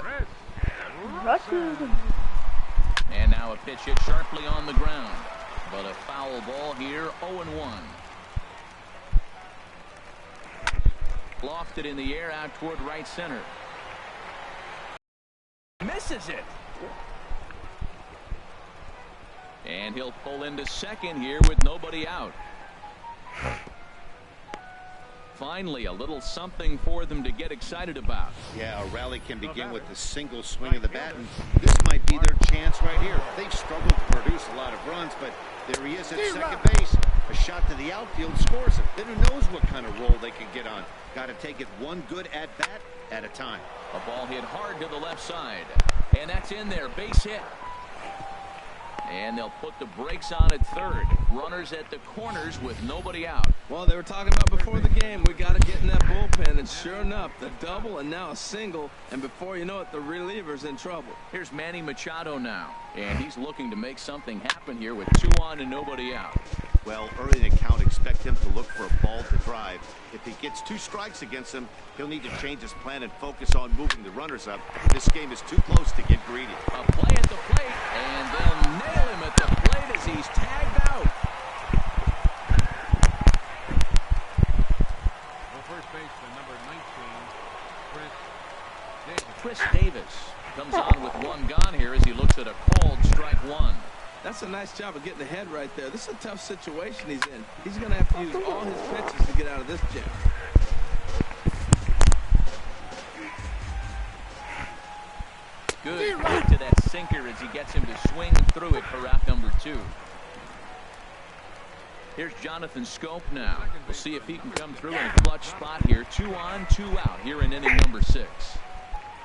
And now a pitch hit sharply on the ground. But a foul ball here, 0-1. Lofted in the air out toward right center. Misses it. And he'll pull into second here with nobody out. Finally, a little something for them to get excited about. Yeah, a rally can begin with a single swing of the bat, and this might be their chance right here. They've struggled to produce a lot of runs, but there he is at second base. A shot to the outfield scores him. Then who knows what kind of roll they can get on. Got to take it one good at-bat at a time. A ball hit hard to the left side. And that's in there. Base hit. And they'll put the brakes on at third. Runners at the corners with nobody out. Well, they were talking about before the game, we got to get in that bullpen, and sure enough, the double and now a single, and before you know it, the reliever's in trouble. Here's Manny Machado now, and he's looking to make something happen here with 2 on and nobody out. Well, early in the count, expect him to look for a ball to drive. If he gets 2 strikes against him, he'll need to change his plan and focus on moving the runners up. This game is too close to get greedy. A play at the plate, and they'll nail him at the plate as he's tagged out. Well, first baseman, number 19, Chris Davis comes on with 1 gone here as he looks at a called strike 1. That's a nice job of getting ahead right there. This is a tough situation he's in. He's going to have to use all his pitches to get out of this jam. Good right to that sinker as he gets him to swing through it for out number 2. Here's Jonathan Scope now. We'll see if he can come through in a clutch spot here. 2 on, 2 out here in inning number 6.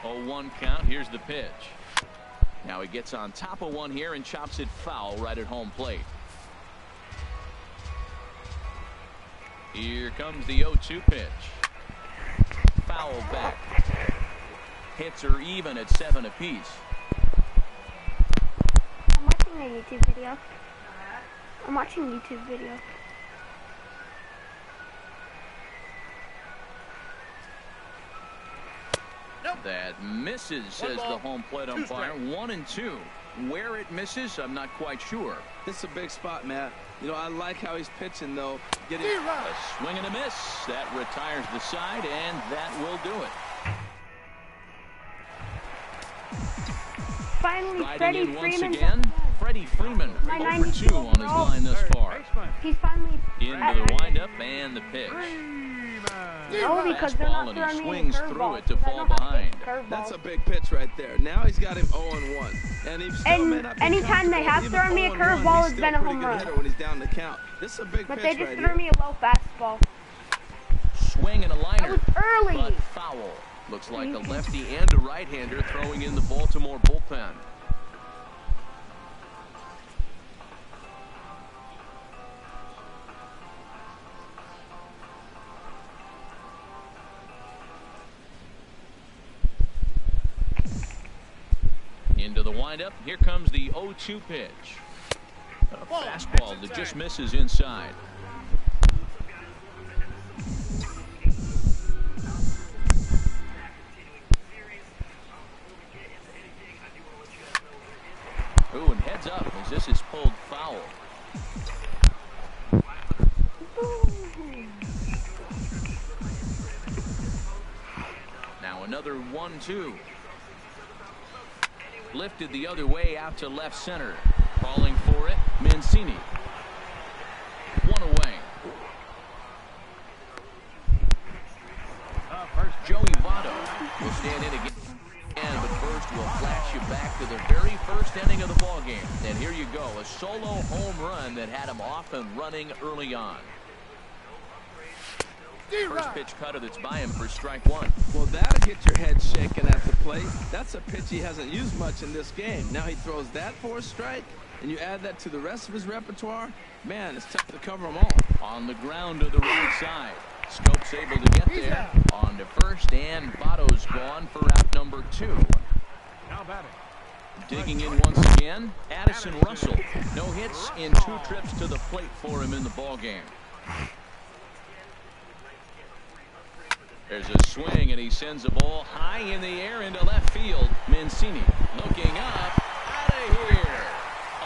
0-1 count. Here's the pitch. Now he gets on top of one here and chops it foul right at home plate. Here comes the 0-2 pitch. Foul back. Hits are even at 7 apiece. I'm watching a YouTube video. I'm watching a YouTube video. That misses, says the home plate umpire. 1-2. Where it misses, I'm not quite sure. This is a big spot, Matt. You know, I like how he's pitching, though. A swing and a miss. That retires the side, and that will do it. Finally, Riding Freddie in once Freeman. again, Freddie Freeman, over 2 on his line thus far. He's finally Into the windup and the pitch. No, because they're not Fastball, and he throwing me swings a through curveball. it to fall behind. That's a big pitch right there. Now he's got him 0-1. And he's still may not be anytime they have comfortable. thrown me a Even curveball, 0-1, it's been a he's still home pretty good run. hitter when he's down the count. This is a big But pitch they just right threw here. me a low fastball. Swing and a liner. That was early. But foul. Looks like a lefty and a right-hander throwing in the Baltimore bullpen. Into the windup. Here comes the 0-2 pitch. A fastball that just misses inside. Ooh, and heads up as this is pulled foul. Now another 1-2. Lifted the other way out to left center. Calling for it, Mancini. 1 away. Joey Votto will stand in again. But first, we'll flash you back to the very first inning of the ball game. And here you go, a solo home run that had him off and running early on. First pitch cutter that's by him for strike one. Well, that'll get your head shaking at the plate. That's a pitch he hasn't used much in this game. Now he throws that for a strike, and you add that to the rest of his repertoire. Man, it's tough to cover them all. On the ground to the right side. Scope's able to get there. On to first, and Votto's gone for out number 2. Now batting. Digging in once again, Addison Russell. No hits in 2 trips to the plate for him in the ballgame. There's a swing, and he sends a ball high in the air into left field. Mancini looking up, out of here.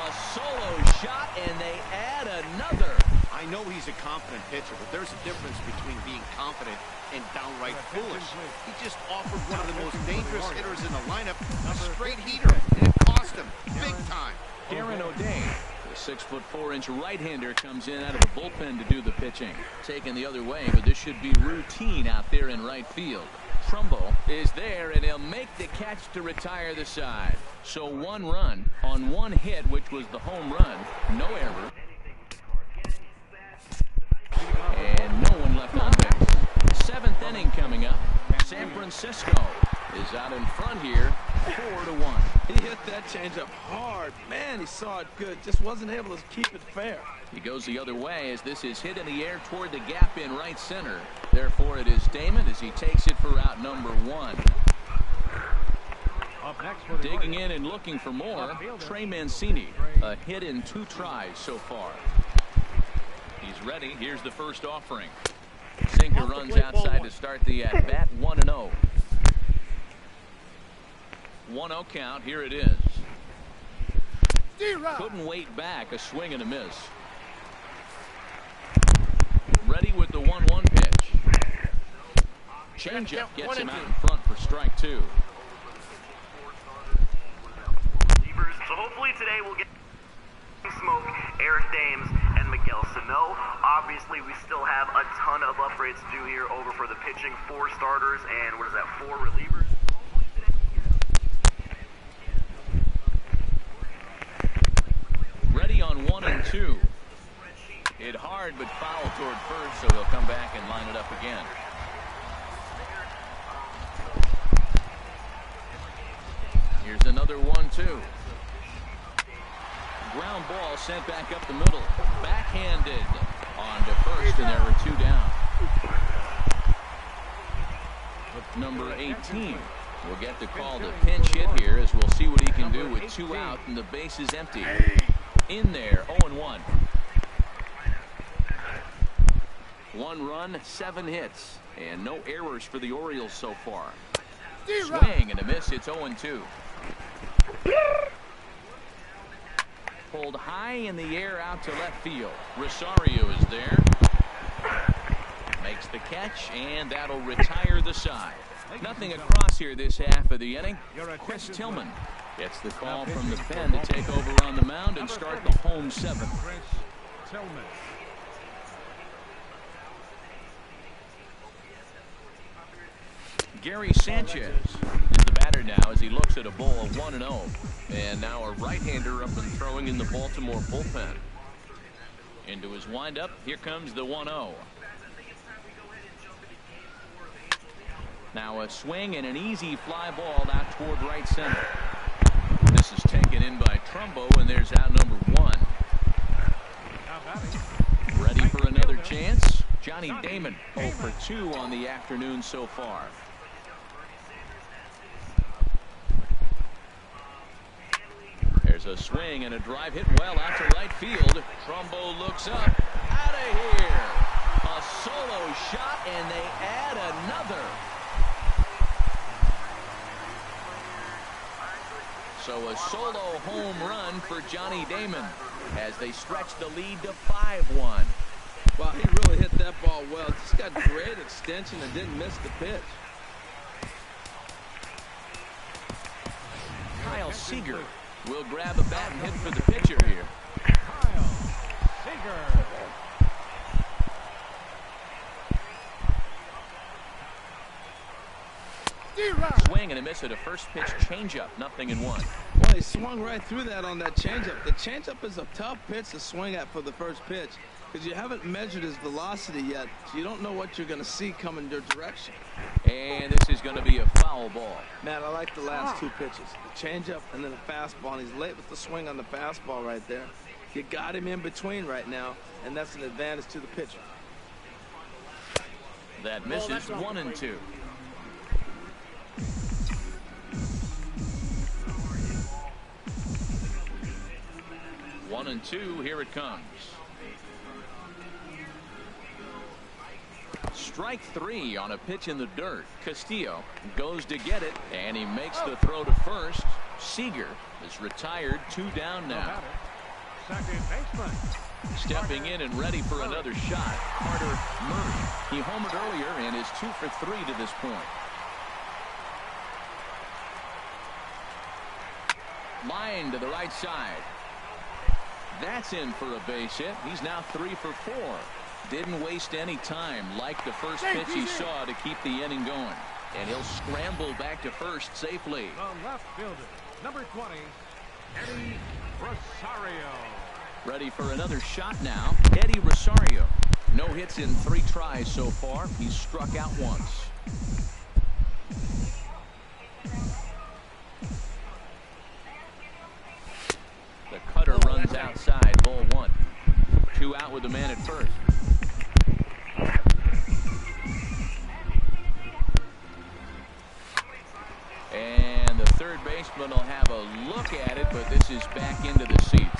A solo shot, and they add another. I know he's a confident pitcher, but there's a difference between being confident and downright foolish. He just offered one of the most dangerous hitters in the lineup a straight heater, and it cost him big time. Aaron O'Day, the 6'4" right-hander, comes in out of the bullpen to do the pitching. Taken the other way, but this should be routine out there in right field. Trumbo is there, and he'll make the catch to retire the side. So 1 run on 1 hit, which was the home run. No error. And no one left on base. 7th inning coming up. San Francisco is out in front here, 4-1. He hit that changeup hard. Man, he saw it good. Just wasn't able to keep it fair. He goes the other way as this is hit in the air toward the gap in right center. Therefore, it is Damon as he takes it for out number 1. Up next for the Digging in and looking for more, Trey Mancini. A hit in 2 tries so far. He's ready. Here's the first offering. Sinker runs outside to start the at-bat. 1-0. 1-0 count. Here it is. Couldn't wait back. A swing and a miss. Ready with the 1-1 pitch. Changeup gets him out in front for strike 2. So hopefully today we'll get Smoke, Eric Dames, and Miguel Sano. Obviously, we still have a ton of upgrades to do here over for the pitching. 4 starters and, 4 relievers. Ready on 1 and 2. Hit hard but foul toward first, so he'll come back and line it up again. Here's another 1-2. Ground ball sent back up the middle. Backhanded on to first, and there are 2 down. Number 18 will get the call to pinch hit here, as we'll see what he can do with 2 out and the base is empty. In there, 0-1. 1 run, 7 hits, and no errors for the Orioles so far. Swing and a miss. It's 0-2. Pulled high in the air out to left field. Rosario is there. Makes the catch, and that'll retire the side. Nothing across here this half of the inning. Chris Tillman gets the call from the pen to take over on the mound and start the home 7th. Chris Tillman. Gary Sanchez is the batter now as he looks at a ball of 1-0. And now a right-hander up and throwing in the Baltimore bullpen. Into his windup, here comes the 1-0. Now a swing and an easy fly ball out toward right center. This is taken in by Trumbo, and there's out number 1. Ready for another chance? Johnny Damon 0 for 2 on the afternoon so far. There's a swing and a drive hit well out to right field. Trumbo looks up. Out of here. A solo shot, and they add another. So a solo home run for Johnny Damon as they stretch the lead to 5-1. Wow, he really hit that ball well. Just got great extension and didn't miss the pitch. Kyle Seager will grab a bat and hit for the pitcher here. Kyle Seager. Swing and a miss at a first pitch changeup. 0-1. Well, he swung right through that on that changeup. The changeup is a tough pitch to swing at for the first pitch. because you haven't measured his velocity yet, so you don't know what you're going to see coming your direction. And this is going to be a foul ball. Man, I like the last two pitches. The changeup and then the fastball, and he's late with the swing on the fastball right there. You got him in between right now, and that's an advantage to the pitcher. That misses 1-2. One and two, here it comes. Strike three on a pitch in the dirt. Castillo goes to get it, and he makes the throw to first. Seager is retired, 2 down now. Second baseman. Stepping in and ready for another shot, Carter Murray. He homered earlier and is 2 for 3 to this point. Line to the right side. That's in for a base hit. He's now 3 for 4. Didn't waste any time, like the first pitch he saw, to keep the inning going. And he'll scramble back to first safely. The left fielder, number 20, Eddie Rosario. Ready for another shot now, Eddie Rosario. No hits in 3 tries so far. He's struck out once. The cutter runs outside, ball 1. 2 out with the man at first. And the third baseman will have a look at it, but this is back into the seats.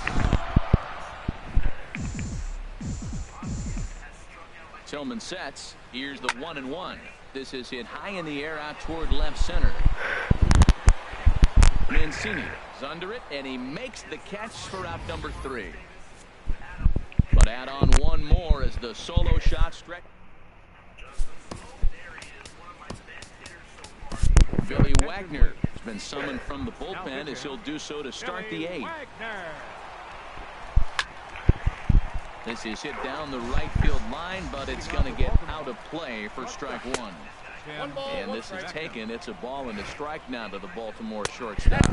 Tillman sets. Here's the 1-1. This is hit high in the air out toward left center. Mancini is under it, and he makes the catch for out number 3. But add on one more as the solo shot stretch. Billy Wagner has been summoned from the bullpen as he'll do so to start the 8th. This is hit down the right field line, but it's going to get out of play for strike 1. And this is taken. It's a ball and a strike now to the Baltimore shortstop.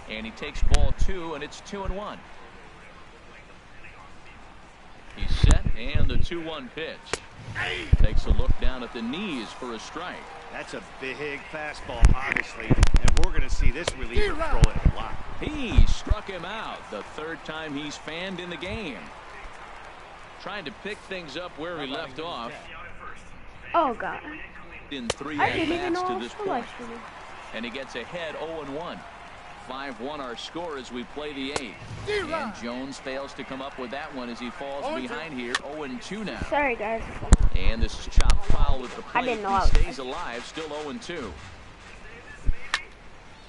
And he takes ball 2, and it's 2-1. He's set, and the 2-1 pitch. Takes a look down at the knees for a strike. That's a big fastball, obviously, and we're going to see this reliever throw it a lot. He struck him out the 3rd time he's fanned in the game. Trying to pick things up where he left off. Oh, God. In 3 I didn't even at-bats know to this point. And he gets ahead 0-1. 5-1 our score as we play the 8th. And Jones fails to come up with that one as he falls behind here. 0-2 now. Sorry, guys. And this is chopped foul at the plate. I didn't know He stays alive, still 0-2.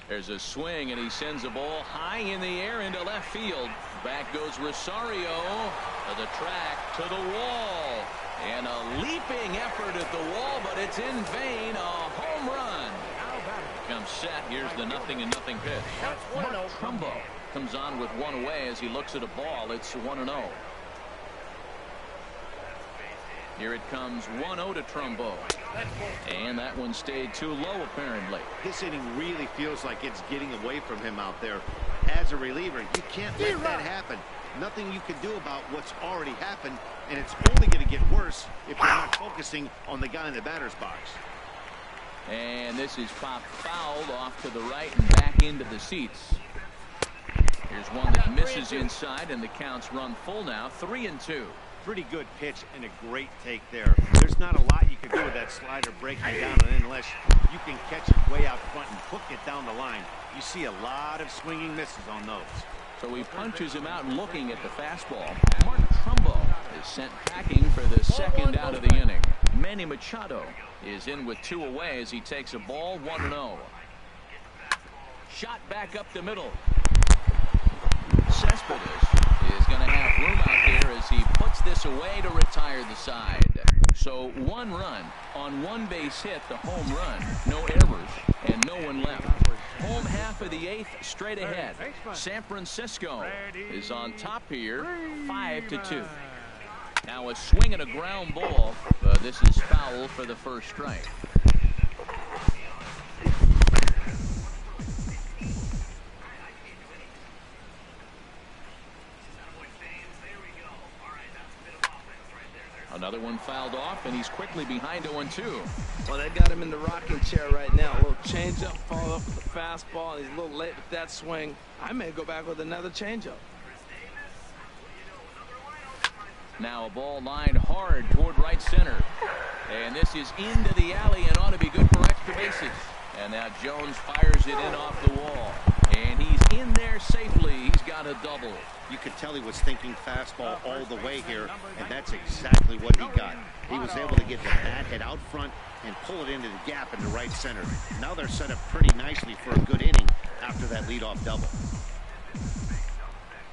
There's a swing, and he sends a ball high in the air into left field. Back goes Rosario to the track, to the wall. And a leaping effort at the wall, but it's in vain. A home run. Comes set. Here's the 0-0 pitch. Mark Trumbo comes on with 1 away as he looks at a ball. It's 1-0. Here it comes 1-0 to Trumbo. And that one stayed too low, apparently. This inning really feels like it's getting away from him out there. As a reliever, you can't let that happen. Nothing you can do about what's already happened, and it's only going to get worse if you're not focusing on the guy in the batter's box. And this is popped fouled off to the right and back into the seats. Here's one that misses inside, and the count's run full now, 3-2. Pretty good pitch and a great take there. There's not a lot you can do with that slider breaking down unless you can catch it way out front and hook it down the line. You see a lot of swinging misses on those. So he punches him out looking at the fastball. Mark Trumbo is sent packing for the 2nd out of the inning. Manny Machado is in with 2 away as he takes a ball, 1-0. Shot back up the middle. Cespedes is going to have room out there as he puts this away to retire the side. So 1 run on 1 base hit, the home run. No errors and no one left. Home half of the 8th straight ahead. San Francisco is on top here, 5-2. Now a swing and a ground ball. This is foul for the first strike. Another one fouled off, and he's quickly behind 0-2. Well, they got him in the rocking chair right now. A little changeup, follow up with the fastball. He's a little late with that swing. I may go back with another changeup. Now a ball lined hard toward right center. And this is into the alley and ought to be good for extra bases. And now Jones fires it in off the wall. And he's in there safely. He's got a double. You could tell he was thinking fastball all the way here, and that's exactly what he got. He was able to get the bat head out front and pull it into the gap into right center. Now they're set up pretty nicely for a good inning after that leadoff double.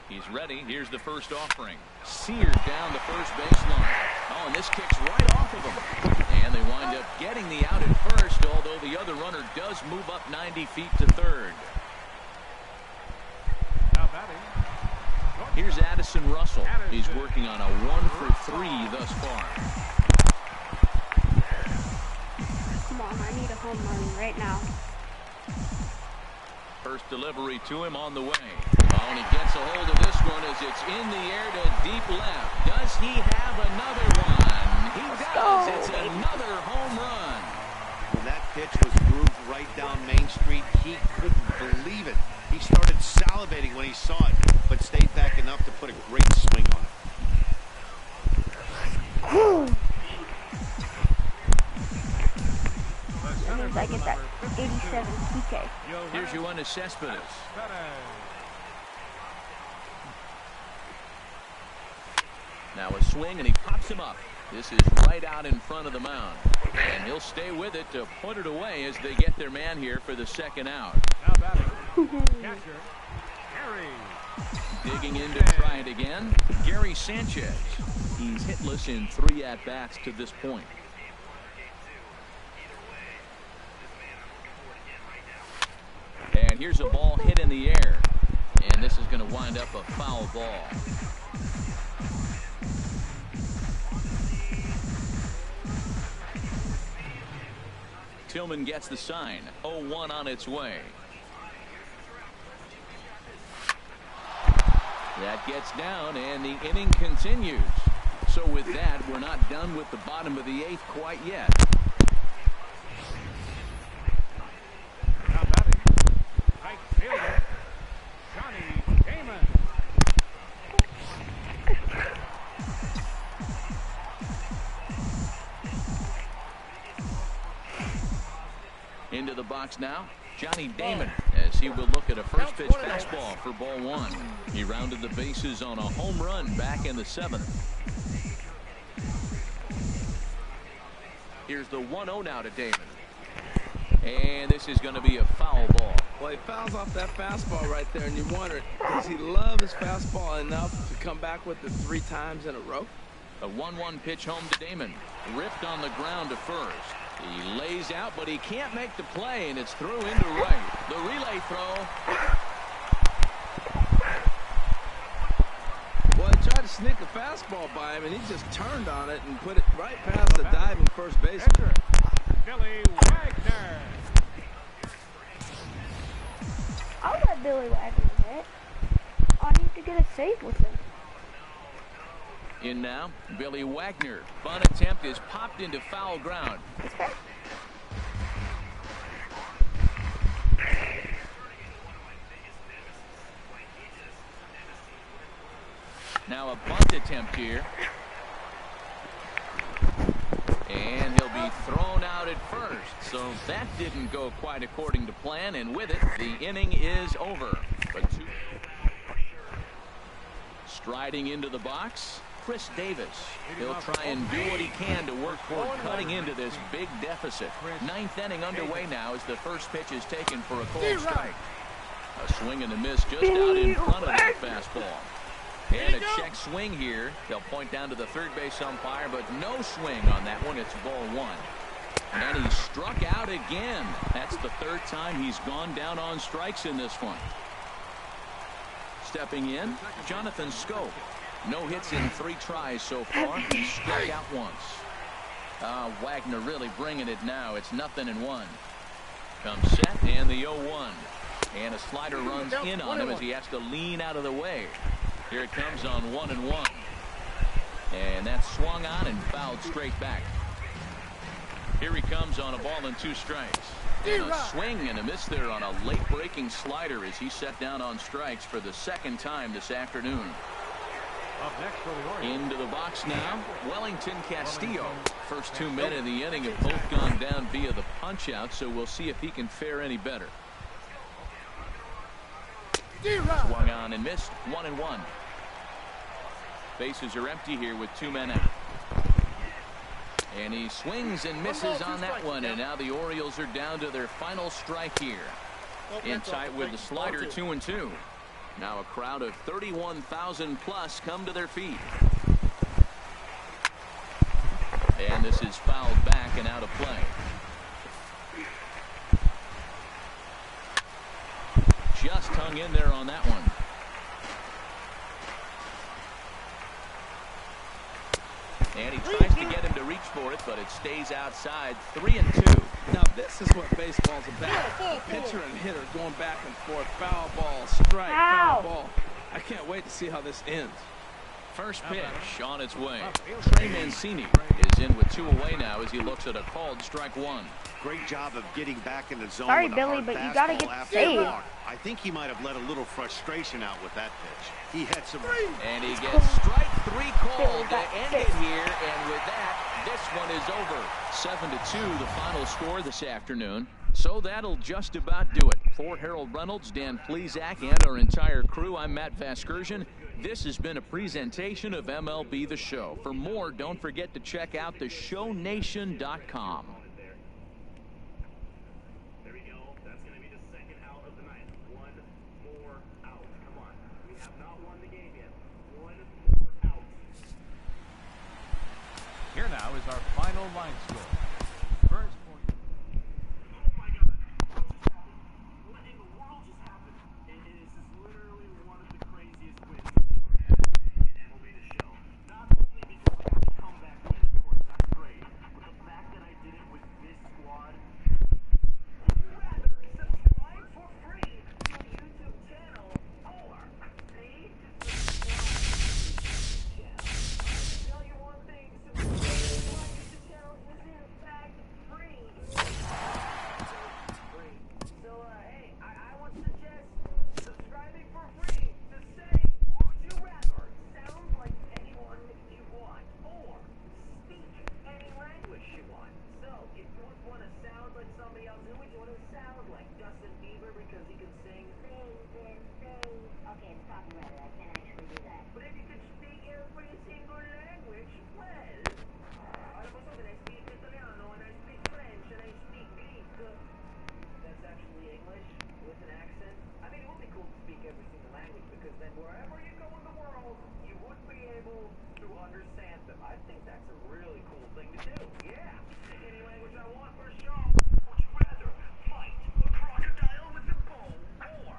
He's ready. Here's the first offering. Seared down the first baseline. Oh, and this kicks right off of him. And they wind up getting the out at first, although the other runner does move up 90 feet to third. Now batting. Here's Addison Russell. He's working on a 1-for-3 thus far. Come on, I need a home run right now. First delivery to him on the way. Oh, and he gets a hold of this one as it's in the air to deep left. Does he have another one? He does. It's another home run. When that pitch was grooved right down Main Street, he couldn't believe it. He started salivating when he saw it, but stayed back enough to put a great swing on it. That means I get that 87 PK. Here's Yoenis Cespedes. Now a swing, and he pops him up. This is right out in front of the mound. And he'll stay with it to put it away as they get their man here for the second out. Now batting. Catcher, Gary. Digging in to try it again, Gary Sanchez. He's hitless in 3 at-bats to this point. And here's a ball hit in the air. And this is going to wind up a foul ball. Tillman gets the sign. 0-1 on its way. That gets down, and the inning continues. So with that, we're not done with the bottom of the 8th quite yet. Now batting. Right fielder, Johnny Damon. Into the box now, Johnny Damon, as he will look at a first pitch fastball for ball 1. He rounded the bases on a home run back in the 7th. Here's the 1-0 now to Damon. And this is going to be a foul ball. Well, he fouls off that fastball right there, and you wonder, does he love his fastball enough to come back with it 3 times in a row? A 1-1 pitch home to Damon. Ripped on the ground to first. He lays out, but he can't make the play, and it's through into right. The relay throw. Well, he tried to sneak a fastball by him, and he just turned on it and put it right past the diving first baseman. Billy Wagner. I'll let Billy Wagner hit. I need to get a save with him. In now, Billy Wagner. Bunt attempt is popped into foul ground. Now a bunt attempt here. And he'll be thrown out at first. So that didn't go quite according to plan, and with it, the inning is over. But striding into the box, Chris Davis. He'll try and do what he can to work toward cutting into this big deficit. 9th inning underway now as the first pitch is taken for a cold strike. A swing and a miss just out in front of that fastball. And a check swing here. They'll point down to the third base umpire, but no swing on that one. It's ball 1. And he struck out again. That's the 3rd time he's gone down on strikes in this one. Stepping in, Jonathan Scope. No hits in 3 tries so far. He struck out once. Wagner really bringing it now. It's 0-1. Comes set, and the 0-1. And a slider runs in on him as he has to lean out of the way. Here it comes on 1-1. And that's swung on and fouled straight back. Here he comes on a ball and 2 strikes. And a swing and a miss there on a late breaking slider as he set down on strikes for the 2nd time this afternoon. Up next for the Orioles. Into the box now, Wellington Castillo. First 2 men in the inning have both gone down via the punch out, so we'll see if he can fare any better. Swung on and missed. 1-1. Bases are empty here with 2 men out. And he swings and misses on that one, and now the Orioles are down to their final strike here. In tight with the slider, 2-2. Now a crowd of 31,000 plus come to their feet. And this is fouled back and out of play. Just hung in there on that one. And he tries to get him to reach for it, but it stays outside. 3-2. Now this is what baseball's about. Pitcher and hitter going back and forth. Foul ball, strike, foul ball. I can't wait to see how this ends. First pitch on its way. Trey Mancini is in with 2 away now as he looks at a called strike 1. Great job of getting back in the zone. Sorry, with a Billy, hard but you gotta fastball get after saved. the walk. I think he might have let a little frustration out with that pitch. He had some. And he gets strike 3 called to end it here. And with that, this one is over. 7-2 the final score this afternoon. So that'll just about do it. For Harold Reynolds, Dan Plesac, and our entire crew, I'm Matt Vasgersian. This has been a presentation of MLB The Show. For more, don't forget to check out theshownation.com. There we go. That's going to be the 2nd out of the night. 1 more out. Come on. We have not won the game yet. 1 more out. Here now is our final line score. First for Oh my God. What just happened? What in the world just happened? This is literally one of the craziest wins I've ever had in MLB The Show. Not only because I got to come back win, of course, that's great, but the fact that I did it with this squad. Would you rather subscribe for free to a YouTube channel or pay to subscribe to the channel? I'll tell you one thing, subscribing to my YouTube channel is in fact free. So, hey, I would suggest subscribing for free to say, would you rather sound like anyone you want or speak any language you want? So, if you would want to sound like somebody else, who would you want to sound like? Justin Bieber because he can sing? Okay, it's copyrighted. I can't actually do that. But if you could speak every single language, well, all of a sudden I speak Italiano and I speak French and I speak Greek. That's actually English with an accent. I mean, it would be cool to speak every single language because then wherever you go in the world, you would be able to understand them. I think that's a really cool thing to do. Yeah, speak any language I want for sure. Would you rather fight a crocodile with a bow or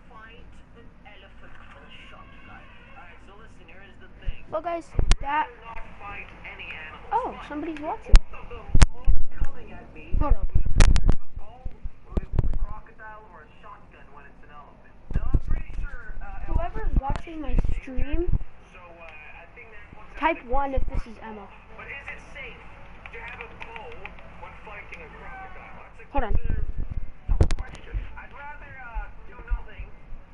fight an elephant with a shotgun? Alright, so listen, here is the thing. Well, guys, that. Not fight any animal. Oh, somebody's watching. Both of them are coming at me. Hold on. Whoever's watching my stream, type 1 if this is Emma. But is it safe to have a bow when fighting a crocodile? That's a Hold on. tough question. I'd rather do nothing,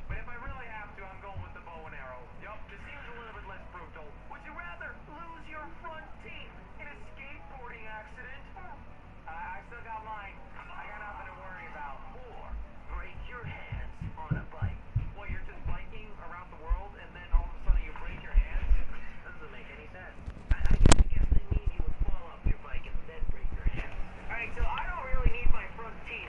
but if I really have to, I'm going with the bow and arrow. Yup, this seems a little bit less brutal. Would you rather lose your front teeth in a skateboarding accident? I still got mine. I got nothing to worry about. Or break your hands on a bike. Well, you're just biking around the world and then all of a sudden you break your hands? Doesn't make any sense. I guess they mean you would fall off your bike and then break your hands. Alright, so I don't really need my front teeth.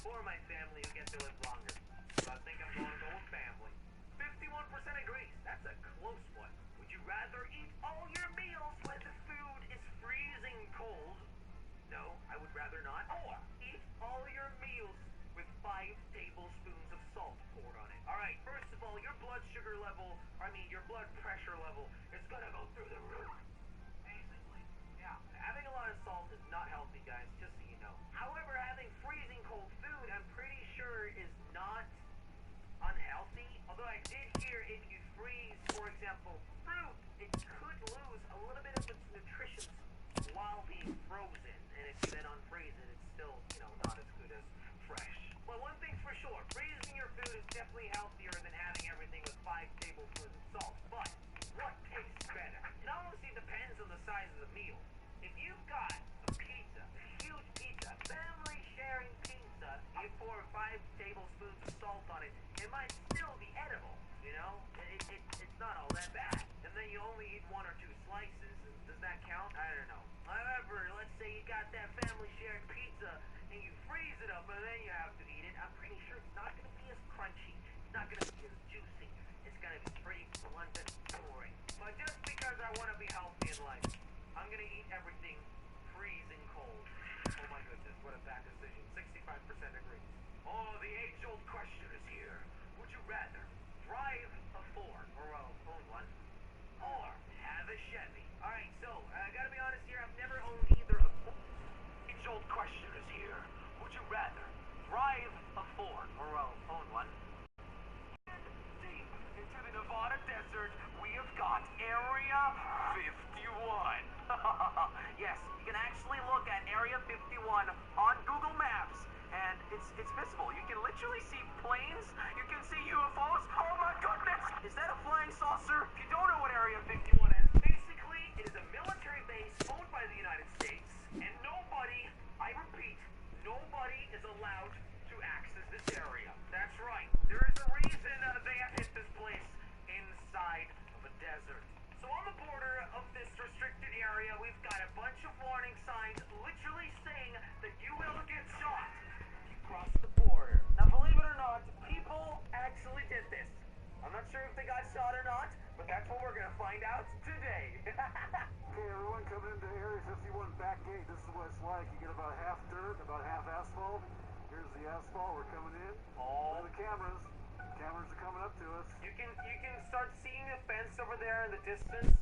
for my family who get to live longer. So I think I'm going to go with family. 51% agrees. That's a close one. Would you rather eat all your meals when the food is freezing cold? No, I would rather not. Or eat all your meals with 5 tablespoons of salt poured on it. Alright, first of all, your blood sugar level, your blood pressure level is gonna go through the roof. Basically. Yeah. Having a lot of salt is not healthy, guys, just so you know. However, having freezing cold food, I'm pretty sure is not unhealthy. Although I did hear if you freeze, for example, fruit, it could lose a little bit of its nutrition while being frozen. And if you then unfreeze it, it's still, not as good as fresh. But one thing's for sure, freezing your food is definitely healthier than having everything with 5 tablespoons of salt. But what tastes better? It honestly depends on the size of the meal. If you've got a pizza, a huge pizza, family sharing pizza, you pour 5 tablespoons of salt on it, it might still be edible, It's not all that bad. And then you only eat 1 or 2 slices. Does that count? I don't know. However, let's say you got that family shared pizza and you freeze it up and then you have to eat it. I'm pretty sure it's not going to be as crunchy. It's not going to be as juicy. It's going to be pretty blunt and boring. But just because I want to be healthy in life, I'm going to eat everything freezing cold. Oh my goodness, what a bad decision. 65% agrees. Oh, the age-old question is here. Would you rather drive a Ford or own one, or have a Chevy? Alright, so, I gotta be honest here, I've never owned either of them. Age-old question is here. Would you rather drive a Ford or own one? Deep into the Nevada desert, we have got Area 51. Yes, you can actually look at Area 51 on Google Maps, and it's visible. You can literally see planes, you can see UFOs. Oh my goodness! Is that a flying saucer? If you don't know what Area 51 is, basically it is a military base owned by the United States, and nobody, I repeat, nobody is allowed to access this area. That's right. There is a reason they have hit this place inside of a desert. So on the border of this restricted area, we've got a bunch of warning signs literally saying that you will get shot if you cross the border. Now, believe it or not, people actually did this. I'm not sure if they got shot or not, but that's what we're going to find out today. Okay, everyone, coming into Area 51 back gate. This is what it's like. You get about half dirt, about half asphalt. Here's the asphalt. We're coming in. Look at the cameras. Cameras are coming up to us. You can start seeing a fence over there in the distance.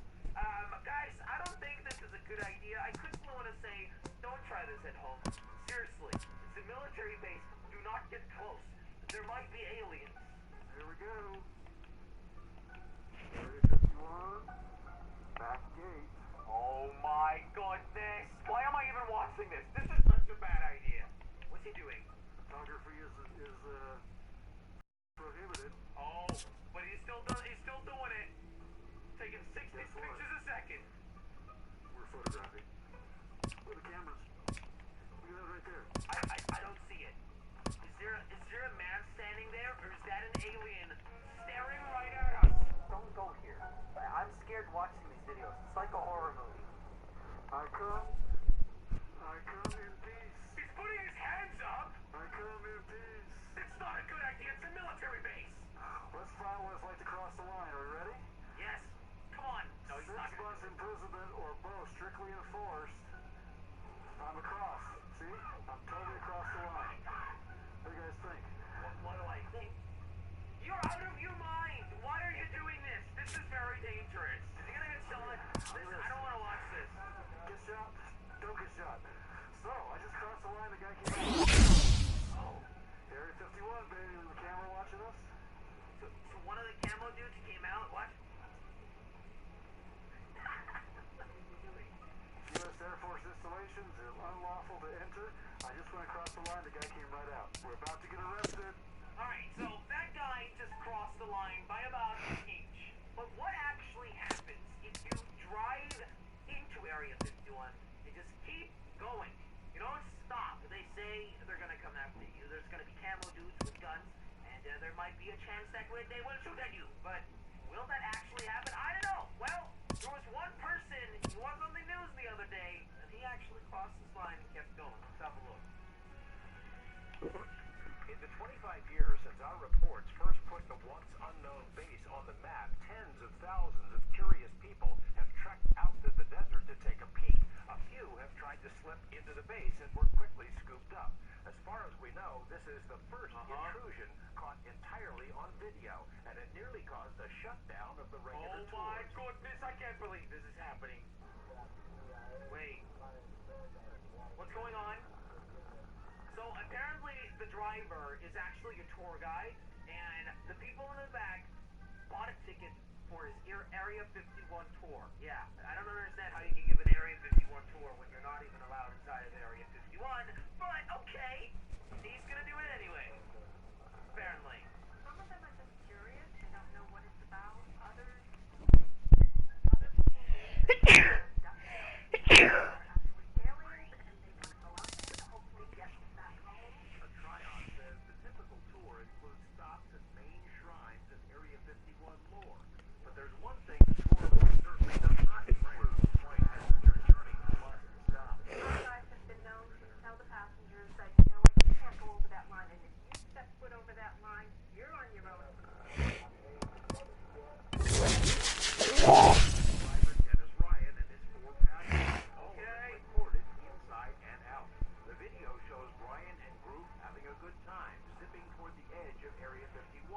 Guys, I don't think this is a good idea. I quickly want to say, don't try this at home. Seriously, it's a military base. Do not get close. There might be aliens. Here we go. Area 51, back gate. Oh my goodness! Why am I even watching this? This is such a bad idea. What's he doing? Photography is prohibited. Oh, but he's still doing it. Taking 60 pictures a second. We're photographing. Look at the cameras. Look at that right there. I don't see it. Is there a man standing there, or is that an alien staring right at us? Don't go here. I'm scared watching these videos. It's like a horror movie. I come in peace. He's putting his hands up. I come in peace. It's not a good idea. It's a military base. Let's find what it's like to cross the line. Are you ready? Yes. Come on. No, he's 6 not gonna months do it. imprisonment or both strictly enforced. I'm across. See? I'm totally across the line. What do you guys think? What do I think? You're out of your mind. Why are you doing this? This is very dangerous. Is he gonna get shot? Listen, I don't want to watch this. Get shot? Don't get shot. So, I just crossed the line. The guy came out. Oh. Area 51, baby. Is the camera watching us? So one of the camo dudes came out. What? U.S. Air Force installations is unlawful to enter. I just went across the line. The guy came right out. We're about to get arrested. Alright, so that guy just crossed the line by about an inch. But what actually happens if you drive into Area 51 and just keep going? You don't stop. They say they're gonna come after you. There's gonna be camo dudes with guns, and there might be a chance that they will shoot at you. But will that actually happen? I don't know. Well, there was one person who was on the news the other day, and he actually crossed this line and kept going. Let's have a look. In the 25 years since our reports first put the once unknown base on the map, tens of thousands of curious people have trekked out to the desert to take a peek. A few have tried to slip into the base and were quickly scooped up. As far as we know, this is the first intrusion caught entirely on video, and it nearly caused a shutdown of the regular tours. Oh my goodness, I can't believe this is happening. Wait. What's going on? So apparently the driver is actually a tour guide, and the people in the back bought a ticket for his Area 51 tour. Yeah, I don't understand how you can give an Area 51 tour when you're not even allowed inside of Area 51, but okay, he's gonna do it anyway. Apparently. Some of them are just curious. They don't know what it's about. Others people are actually aliens, and they want to go out and hopefully get back home. A tryon says the typical tour includes stops at main shrines of Area 51 lore. But there's one thing the tour certainly does not include. Right as their journey must stop. Our guys have been known to tell the passengers that, you know what, you can't go over that line, and if you step foot over that line, you're on your own. Driver Dennis Ryan and his 4 passengers all recorded inside and out. The video shows Ryan and group having a good time, zipping toward the edge of Area 51.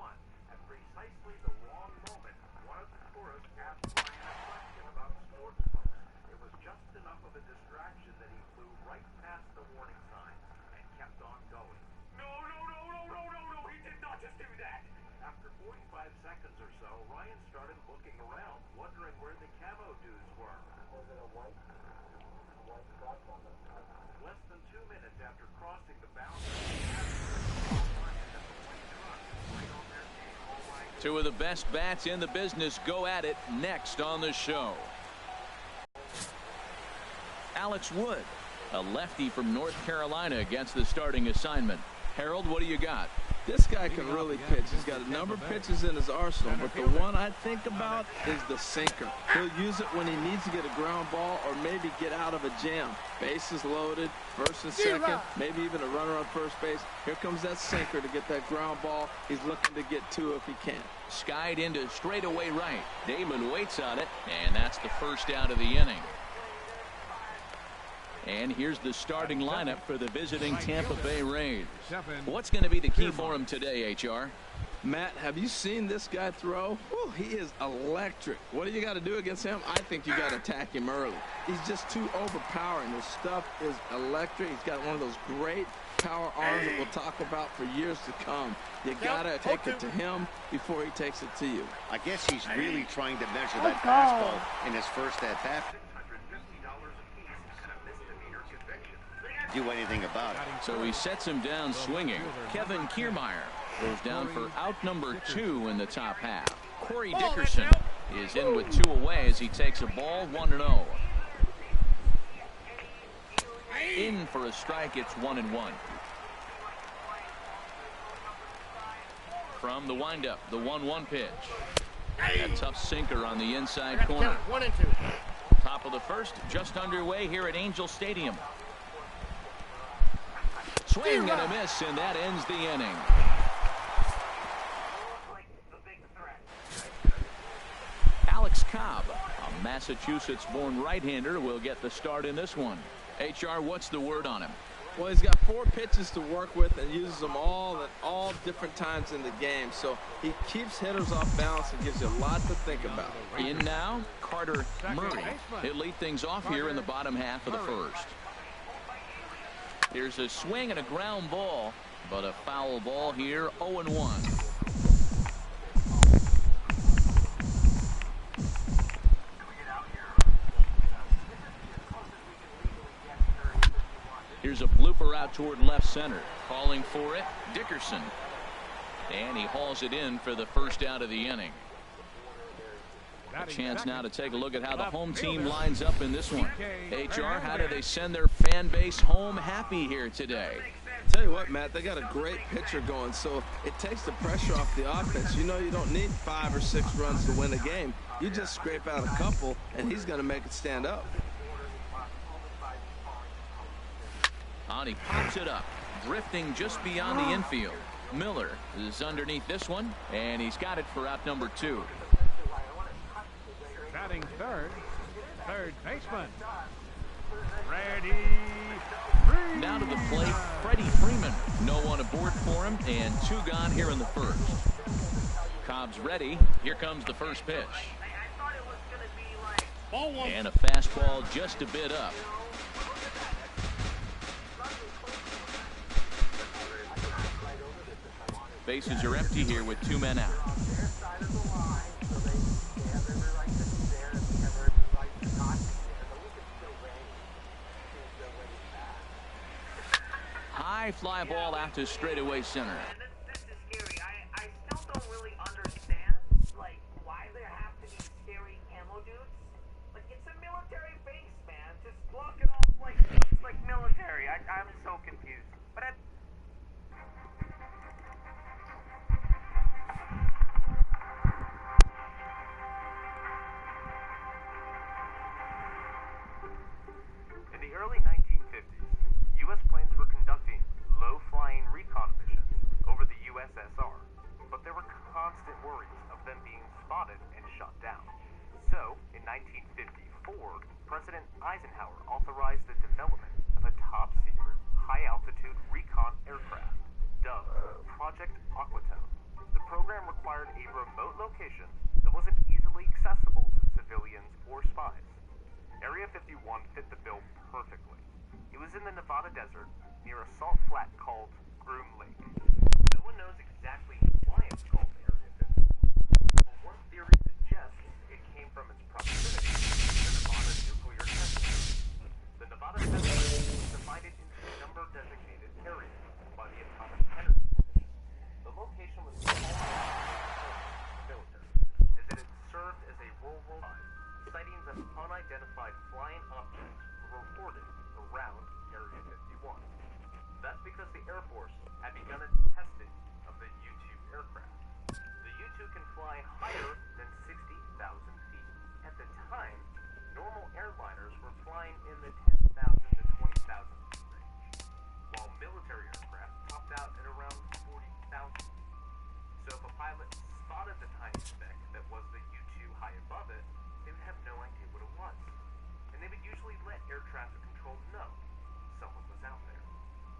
At precisely the wrong moment, one of the tourists asked Ryan a question about sports books. It was just enough of a distraction that he flew right past the warning sign and kept on going. No, he did not just do that. After 45 seconds or so, Ryan started looking around, wondering where the camo dudes were. Less than 2 minutes after crossing the boundary, Two of the best bats in the business go at it next on the show. Alex Wood, a lefty from North Carolina, gets the starting assignment. Harold, what do you got? This guy can really pitch. He's got a number of pitches in his arsenal, but the one I think about is the sinker. He'll use it when he needs to get a ground ball or maybe get out of a jam. Bases loaded, first and second, maybe even a runner on first base. Here comes that sinker to get that ground ball. He's looking to get 2 if he can. Skied into straightaway right. Damon waits on it, and that's the first out of the inning. And here's the starting lineup for the visiting Tampa Bay Rays. What's going to be the key for him today, HR? Matt, have you seen this guy throw? Whew, he is electric. What do you got to do against him? I think you got to attack him early. He's just too overpowering. His stuff is electric. He's got one of those great power arms that we'll talk about for years to come. You got to take it to him before he takes it to you. I guess he's really trying to measure that fastball in his first at-bat. Do anything about it. So he sets him down swinging. Kevin Kiermaier goes down for out number 2 in the top half. Corey Dickerson is in with 2 away as he takes a ball 1-0. In for a strike, it's 1-1. From the windup, the 1-1 pitch. A tough sinker on the inside corner. 1-2. Top of the first, just underway here at Angel Stadium. Swing and a miss, and that ends the inning. Alex Cobb, a Massachusetts-born right-hander, will get the start in this one. HR, what's the word on him? Well, he's got 4 pitches to work with and uses them all at all different times in the game. So he keeps hitters off balance and gives you a lot to think about. In now, Carter Murray. He'll lead things off here in the bottom half of the first. Here's a swing and a ground ball, but a foul ball here, 0-1. Here's a blooper out toward left center. Calling for it, Dickerson. And he hauls it in for the first out of the inning. A chance now to take a look at how the home team lines up in this one. HR, how do they send their fan base home happy here today? Tell you what, Matt, they got a great pitcher going, so it takes the pressure off the offense. You know you don't need 5 or 6 runs to win a game. You just scrape out a couple, and he's going to make it stand up. And he pops it up. drifting just beyond the infield. Miller is underneath this one, and he's got it for out number 2. Batting third baseman. Ready. Now to the plate, Freddie Freeman. No one aboard for him, and 2 gone here in the first. Cobb's ready. Here comes the first pitch. And a fastball just a bit up. Bases are empty here with 2 men out. High fly ball out to straightaway center. This is scary. I still don't really understand, like, why there have to be scary camo dudes. Like, it's a military base, man. Just block it off like it's like military. I'm so confused. But In the early 1950s, U.S. planes were conducting low-flying recon missions over the USSR, but there were constant worries of them being spotted and shot down. So, in 1954, President Eisenhower authorized the development of a top-secret, high-altitude recon aircraft, dubbed Project Aquatone. The program required a remote location that wasn't easily accessible to civilians or spies. Area 51 fit the bill perfectly. It was in the Nevada desert near a salt flat called Groom Lake. No one knows exactly why it's called Area 51, but one theory suggests it came from its proximity to the Nevada nuclear test site. The Nevada test site was divided into a number of designated areas by the Atomic Energy Commission. The location was military, as it had served as a World War I. Sightings of unidentified flying objects were reported around Area 51. That's because the Air Force had begun its testing of the U-2 aircraft. The U-2 can fly higher than 60,000 feet. At the time, normal airliners were flying in the 10,000 to 20,000 feet range, while military aircraft topped out at around 40,000. So if a pilot spotted the tiny speck that was the U-2 high above it, they would have no idea what it was. And they would usually let air traffic control know someone was out there,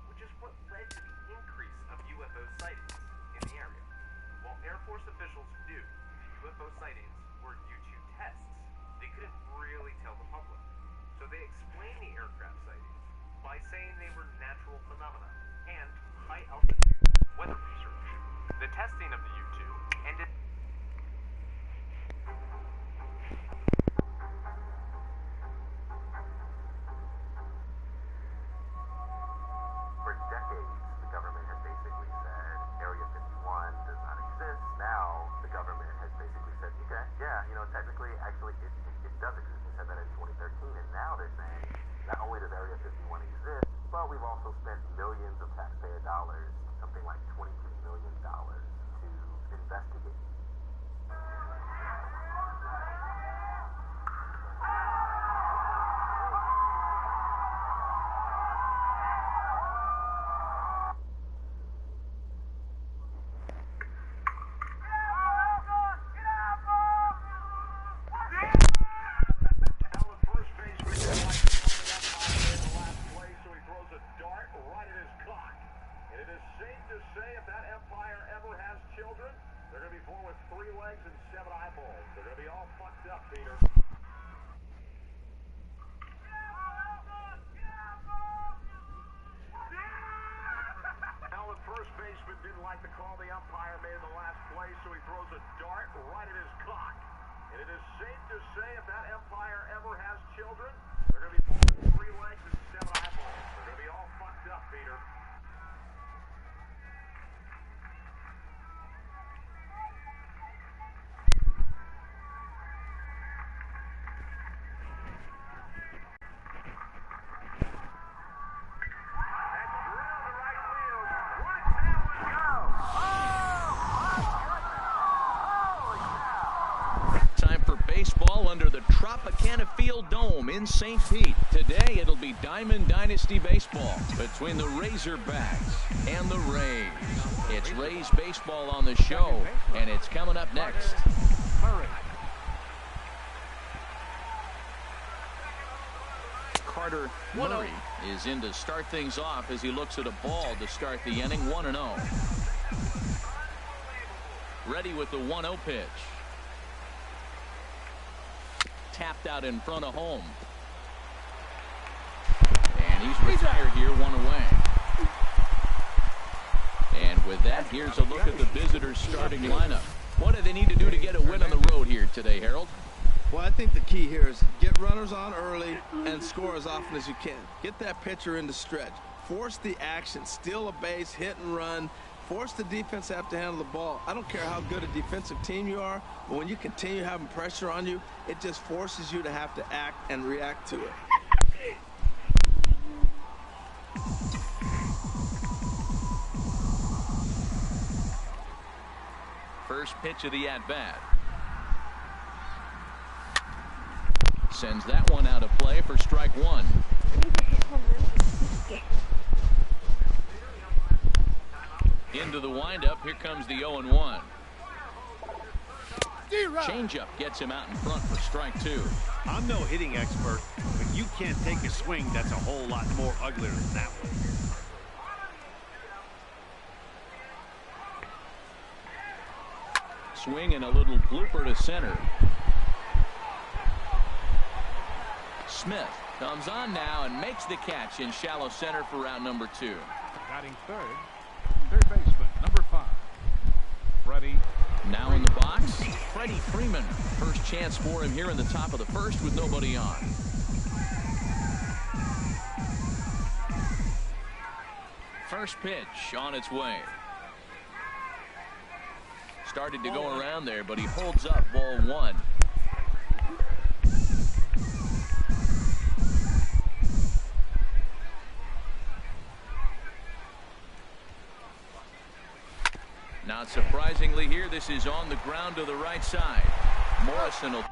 which is what led to the increase of UFO sightings in the area. While Air Force officials knew the UFO sightings were U-2 tests, they couldn't really tell the public. So they explained the aircraft sightings by saying they were natural phenomena and high-altitude weather research. The testing of the U-2 ended. For decades, the government has basically said Area 51 does not exist. Now, the government has basically said, okay, yeah, technically, actually, it does exist. They said that in 2013, and now they're saying not only does Area 51 exist, but we've also spent millions of taxpayer dollars, something like $22 million, to investigate. Didn't like the call the umpire made in the last play, so he throws a dart right at his cock. And it is safe to say if that umpire ever has children, they're going to be born with 3 legs and 7 eyeballs. They're going to be all fucked up, Peter. Time for baseball under the Tropicana Field Dome in St. Pete. Today it'll be Diamond Dynasty baseball between the Razorbacks and the Rays. It's Rays baseball on the show, and it's coming up next. Carter Murray is in to start things off as he looks at a ball to start the inning. 1-0. Ready with the 1-0 pitch. Tapped out in front of home. And he's retired here, 1 away. And with that, here's a look at the visitors' starting lineup. What do they need to do to get a win on the road here today, Harold? Well, I think the key here is get runners on early and score as often as you can. Get that pitcher into stretch. Force the action. Steal a base, hit and run. Force the defense to have to handle the ball. I don't care how good a defensive team you are, but when you continue having pressure on you, it just forces you to have to act and react to it. First pitch of the at-bat. Sends that one out of play for strike one. Into the windup. Here comes the 0-1. Changeup gets him out in front for strike two. I'm no hitting expert, but you can't take a swing that's a whole lot more uglier than that one. Swing and a little blooper to center. Smith comes on now and makes the catch in shallow center for round number 2. Batting third baseman, number 5, Freddie. Now in the box, Freddie Freeman. First chance for him here in the top of the first with nobody on. First pitch on its way. Started to go around there, but he holds up, ball 1. Not surprisingly here, this is on the ground to the right side. Morrison will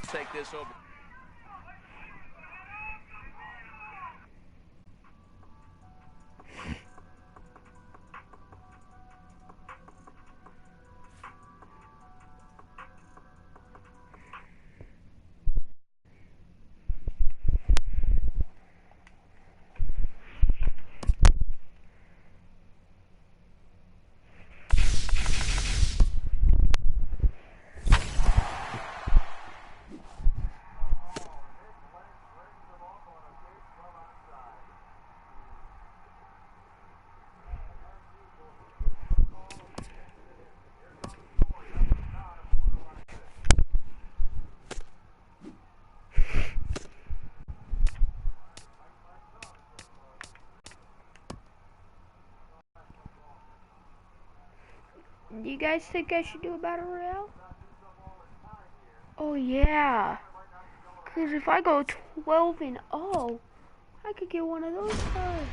take this over. Do you guys think I should do a battle royale? Oh yeah, because if I go 12-0, I could get one of those cards.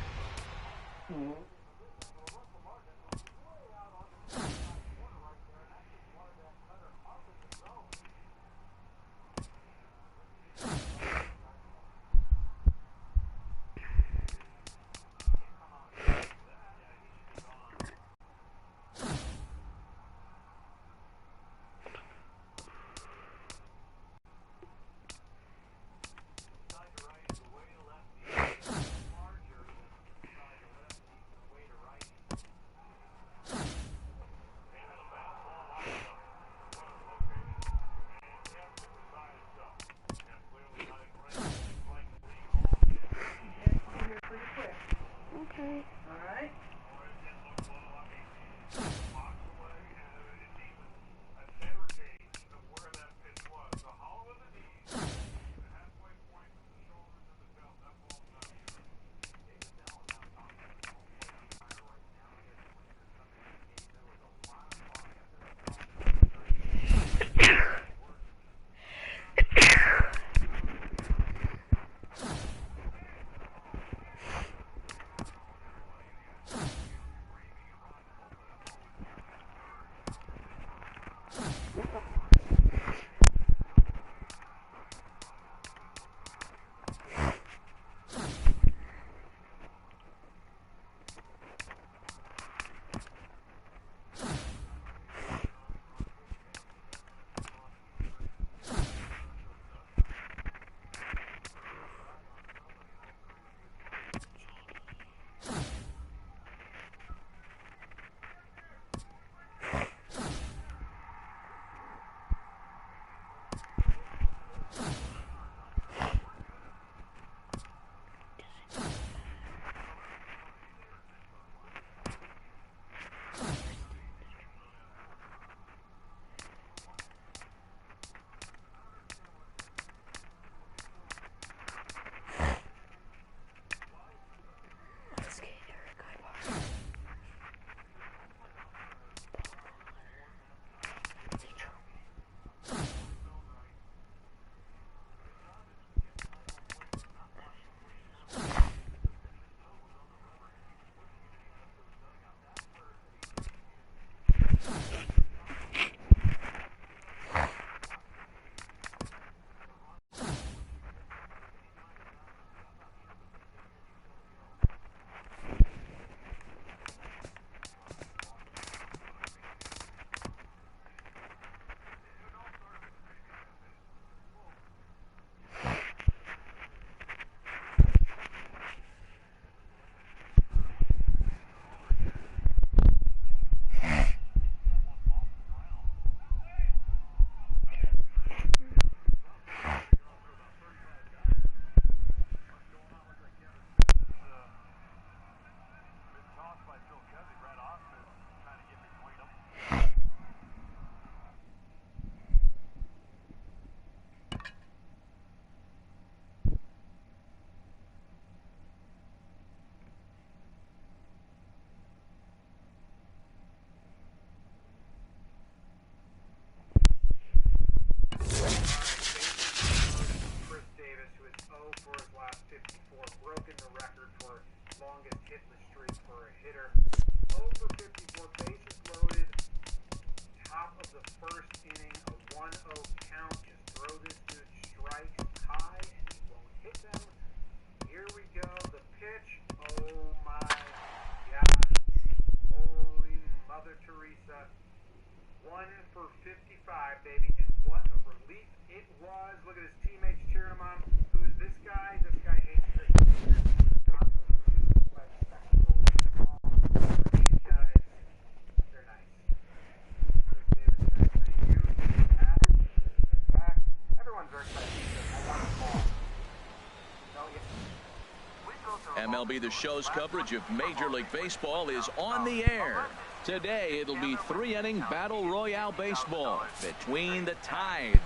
MLB The Show's coverage of Major League Baseball is on the air. Today, it'll be 3-inning Battle Royale baseball between the Tides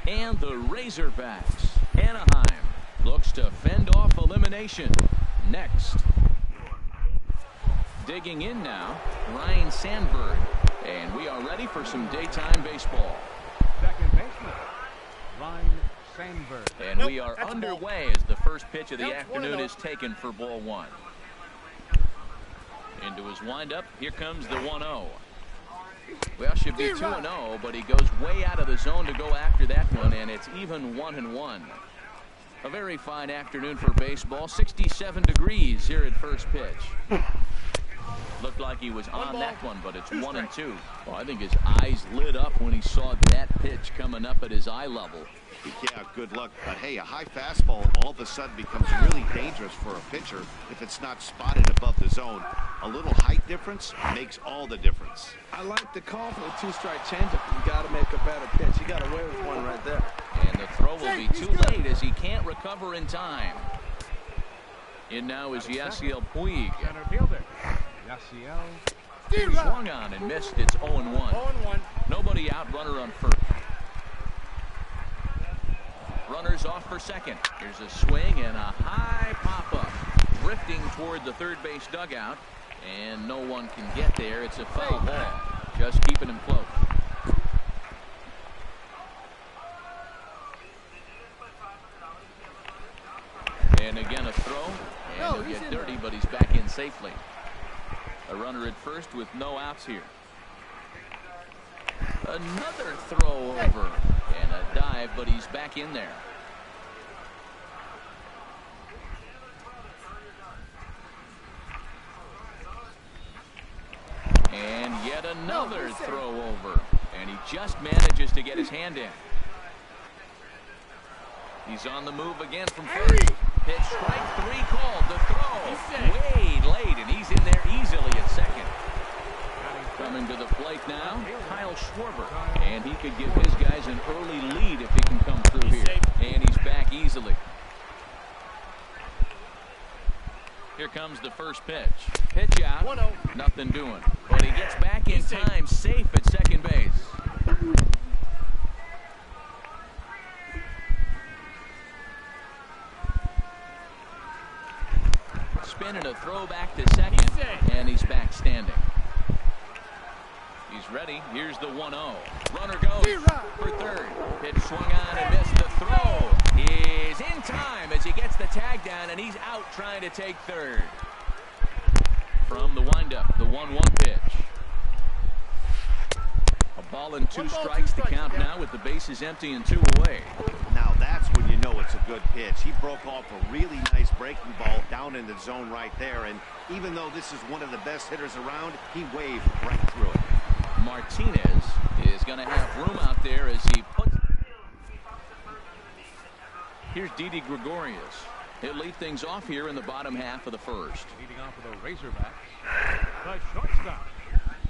and the Razorbacks. Anaheim looks to fend off elimination. Next. Digging in now, Ryan Sandberg. And we are ready for some daytime baseball. Second baseman, Ryan Sandberg. And we are underway as the first pitch of the afternoon is taken for ball one. Into his windup, here comes the 1-0. Well, should be 2-0, but he goes way out of the zone to go after that one, and it's even 1-1. A very fine afternoon for baseball. 67 degrees here at first pitch. Looked like he was on that one, but it's 1-2. Well, I think his eyes lit up when he saw that pitch coming up at his eye level. Yeah, good luck. But hey, a high fastball all of a sudden becomes really dangerous for a pitcher if it's not spotted above the zone. A little height difference makes all the difference. I like the call for the two-strike changeup. You got to make a better pitch. He got away with one right there. And the throw will be too late as he can't recover in time. In now is Yasiel Puig. Center fielder, Yasiel. He swung on and missed. It's 0-1. Nobody out, runner on first. Runners off for second. Here's a swing and a high pop-up. Drifting toward the third base dugout. And no one can get there. It's a foul ball. Just keeping him close. And again a throw. And he'll get dirty, but he's back in safely. A runner at first with no outs here. Another throw over. And a dive, but he's back in there. And yet another throw over. And he just manages to get his hand in. He's on the move again from first. Pitch strike three called. The throw way late, and he's in there easily at second. Coming to the plate now, Kyle Schwarber. And he could give his guys an early lead if he can come through here. And he's back easily. Here comes the first pitch. Pitch out. 1-0. Nothing doing. But he gets back in time, safe at second base. Spinning a throw back to second. And he's back standing. He's ready. Here's the 1-0. Runner goes for third. Pitch swung on and missed. The throw is in time as he gets the tag down, and he's out trying to take third. From the windup, the 1-1 pitch. A ball and two strikes to count now with the bases empty and two away. Now that's when you know it's a good pitch. He broke off a really nice breaking ball down in the zone right there, and even though this is one of the best hitters around, he waved right through it. Martinez is going to have room out there as he puts. Here's Didi Gregorius. He'll lead things off here in the bottom half of the first. Leading off for the Razorbacks, the shortstop,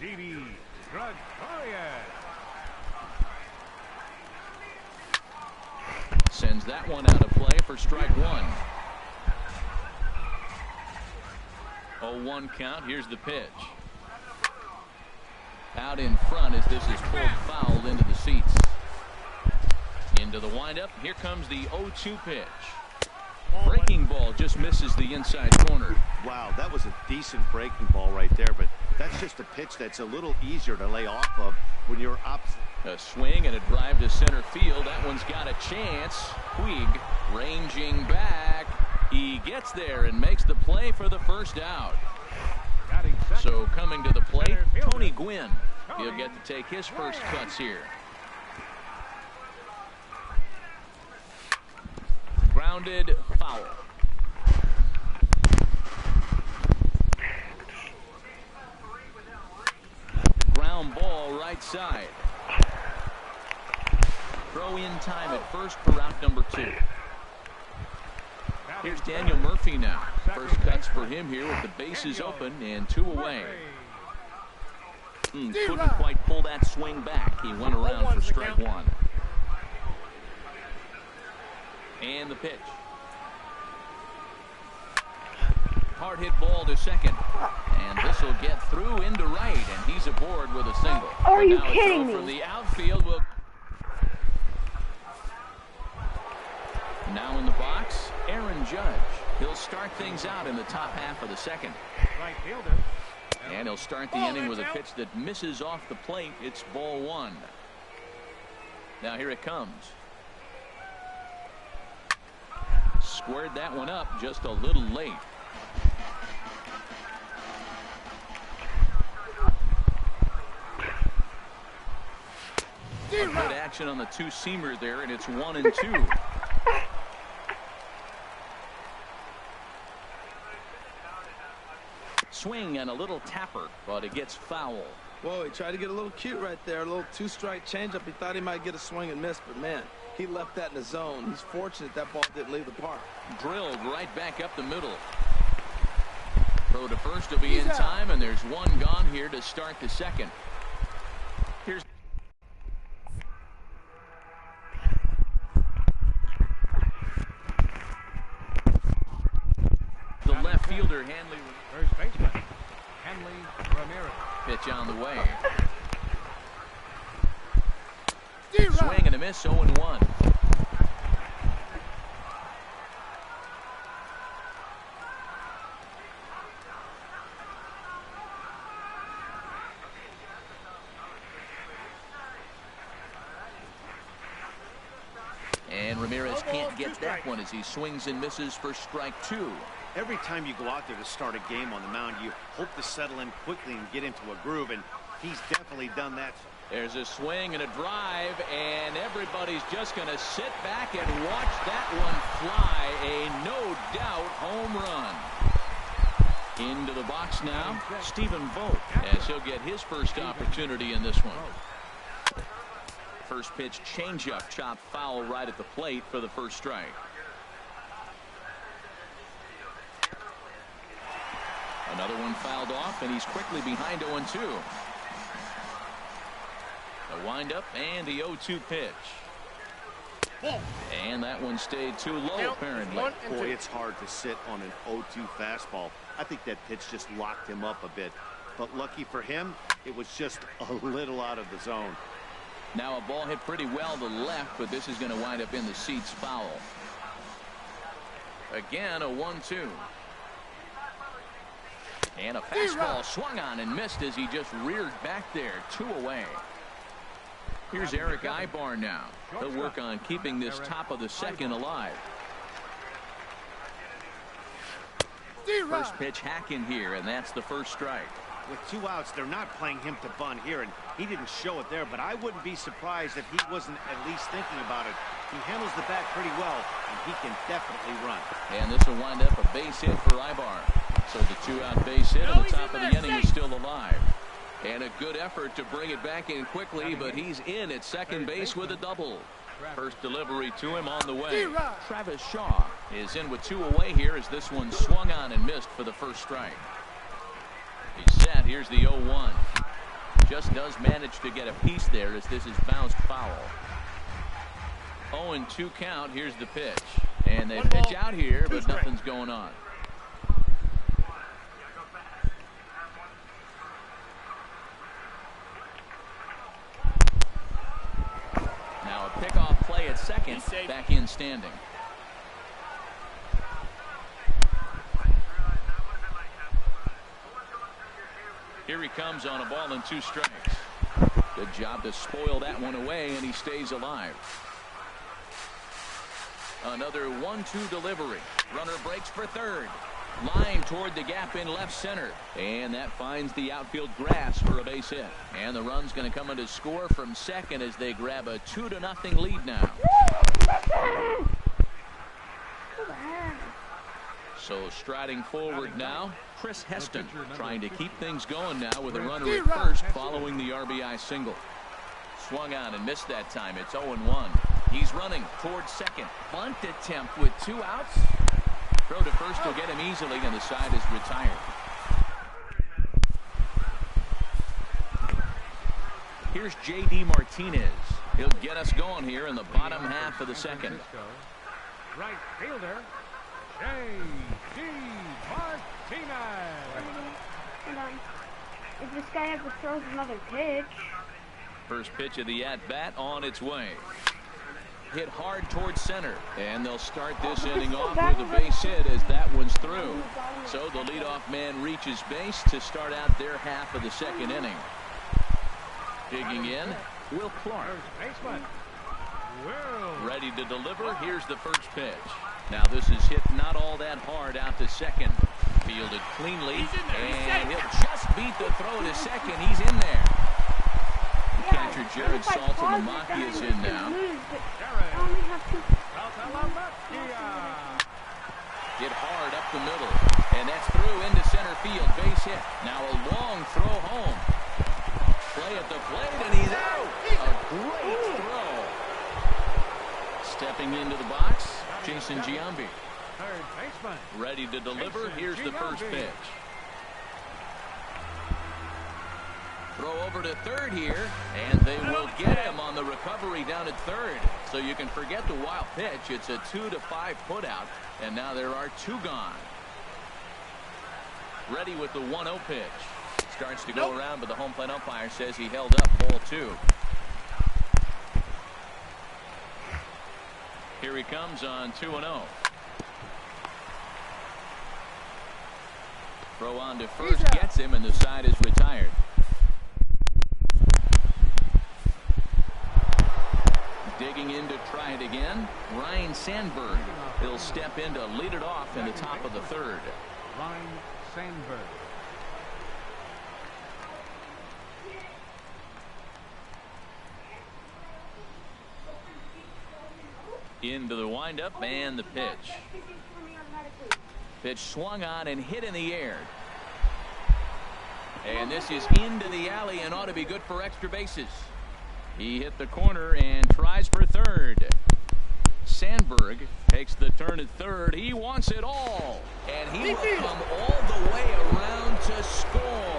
Didi Gregorius. Sends that one out of play for strike one. 0-1 count. Here's the pitch. Out in front as this is pulled fouled into the seats. Into the windup. Here comes the 0-2 pitch. Breaking ball just misses the inside corner. Wow, that was a decent breaking ball right there, but that's just a pitch that's a little easier to lay off of when you're opposite. A swing and a drive to center field. That one's got a chance. Puig ranging back. He gets there and makes the play for the first out. So coming to the plate, Tony Gwynn. He'll get to take his first cuts here. Grounded foul. Ground ball right side. Throw in time at first for out number 2. Here's Daniel Murphy now. First cuts for him here with the bases open and 2 away. Couldn't quite pull that swing back. He went around for strike 1. And the pitch. Hard hit ball to second. And this will get through into right, and he's aboard with a single. Are you now kidding for me? the outfield will. Now in the box, Aaron Judge. He'll start things out in the top half of the second. Right fielder. And he'll start the inning with a pitch that misses off the plate. It's ball one. Now here it comes. Squared that one up just a little late. Good action on the two-seamer there, and it's 1-2. Swing and a little tapper, but it gets foul. Whoa, he tried to get a little cute right there. A little two-strike changeup. He thought he might get a swing and miss, but man, he left that in the zone. He's fortunate that ball didn't leave the park. Drilled right back up the middle. Throw to first will be in time, and there's one gone here to start the second. Here's the left fielder, Hanley. First baseman, Hanley Ramirez. Pitch on the way. Swing and a miss, 0-1. And Ramirez can't get that one as he swings and misses for strike two. Every time you go out there to start a game on the mound, you hope to settle in quickly and get into a groove, and he's definitely done that. There's a swing and a drive, and everybody's just going to sit back and watch that one fly. A no-doubt home run. Into the box now, Stephen Vogt, as he'll get his first opportunity in this one. First pitch changeup, chopped foul right at the plate for the first strike. Another one fouled off, and he's quickly behind 0-2. A windup and the 0-2 pitch. And that one stayed too low, apparently. Boy, it's hard to sit on an 0-2 fastball. I think that pitch just locked him up a bit. But lucky for him, it was just a little out of the zone. Now a ball hit pretty well to left, but this is going to wind up in the seats foul. Again, a 1-2. And a fastball swung on and missed as he just reared back there. 2 away. Here's Eric Ibar now. He'll work on keeping this top of the second alive. First pitch hack in here, and that's the first strike. With 2 outs, they're not playing him to bunt here, and he didn't show it there, but I wouldn't be surprised if he wasn't at least thinking about it. He handles the bat pretty well, and he can definitely run. And this will wind up a base hit for Ibar. So the 2-out base hit on the top of the inning is still alive. And a good effort to bring it back in quickly, but he's in at second base with a double. First delivery to him on the way. Travis Shaw is in with 2 away here as this one swung on and missed for the first strike. He's set. Here's the 0-1. Just does manage to get a piece there as this is bounced foul. 0-2 count. Here's the pitch. And they pitch out here, but nothing's going on. Now a pickoff play at second. Back in standing. Here he comes on a ball and 2 strikes. Good job to spoil that one away, and he stays alive. Another 1-2 delivery. Runner breaks for third. Line toward the gap in left center. And that finds the outfield grass for a base hit. And the run's going to come in to score from second as they grab a 2-0 lead now. So striding forward now, Chris Heston trying to keep things going now with a runner at first following the RBI single. Swung on and missed that time. It's 0-1. He's running towards second. Bunt attempt with 2 outs. Throw to first will get him easily, and the side is retired. Here's J.D. Martinez. He'll get us going here in the bottom half of the second. Right fielder, J.D. Martinez. Hold on. If this guy ever throws another pitch. First pitch of the at-bat on its way. Hit hard towards center, and they'll start this inning off with a base hit as that one's through. So the leadoff man reaches base to start out their half of the second inning. Digging in, Will Clark. Ready to deliver. Here's the first pitch. Now this is hit not all that hard out to second. Fielded cleanly, and he'll just beat the throw to second. He's in there. Catcher Jared Saltalamacchia is in now. Hit hard up the middle, and that's through into center field. Base hit. Now a long throw home. Play at the plate, and he's out. A great throw. Stepping into the box, Jason Giambi. Third baseman. Ready to deliver. Here's the first pitch. Throw over to third here, and they will get him on the recovery down at third. So you can forget the wild pitch. It's a 2-5 putout, and now there are two gone. Ready with the 1-0 pitch. Starts to go around, but the home plate umpire says he held up ball 2. Here he comes on 2-0. Throw on to first, gets him, and the side is retired. Digging in to try it again, Ryan Sandberg. He'll step in to lead it off in the top of the third. Ryan Sandberg. Into the windup and the pitch. Pitch swung on and hit in the air. And this is into the alley and ought to be good for extra bases. He hit the corner and tries for third. Sandberg takes the turn at third. He wants it all. And he will come all the way around to score.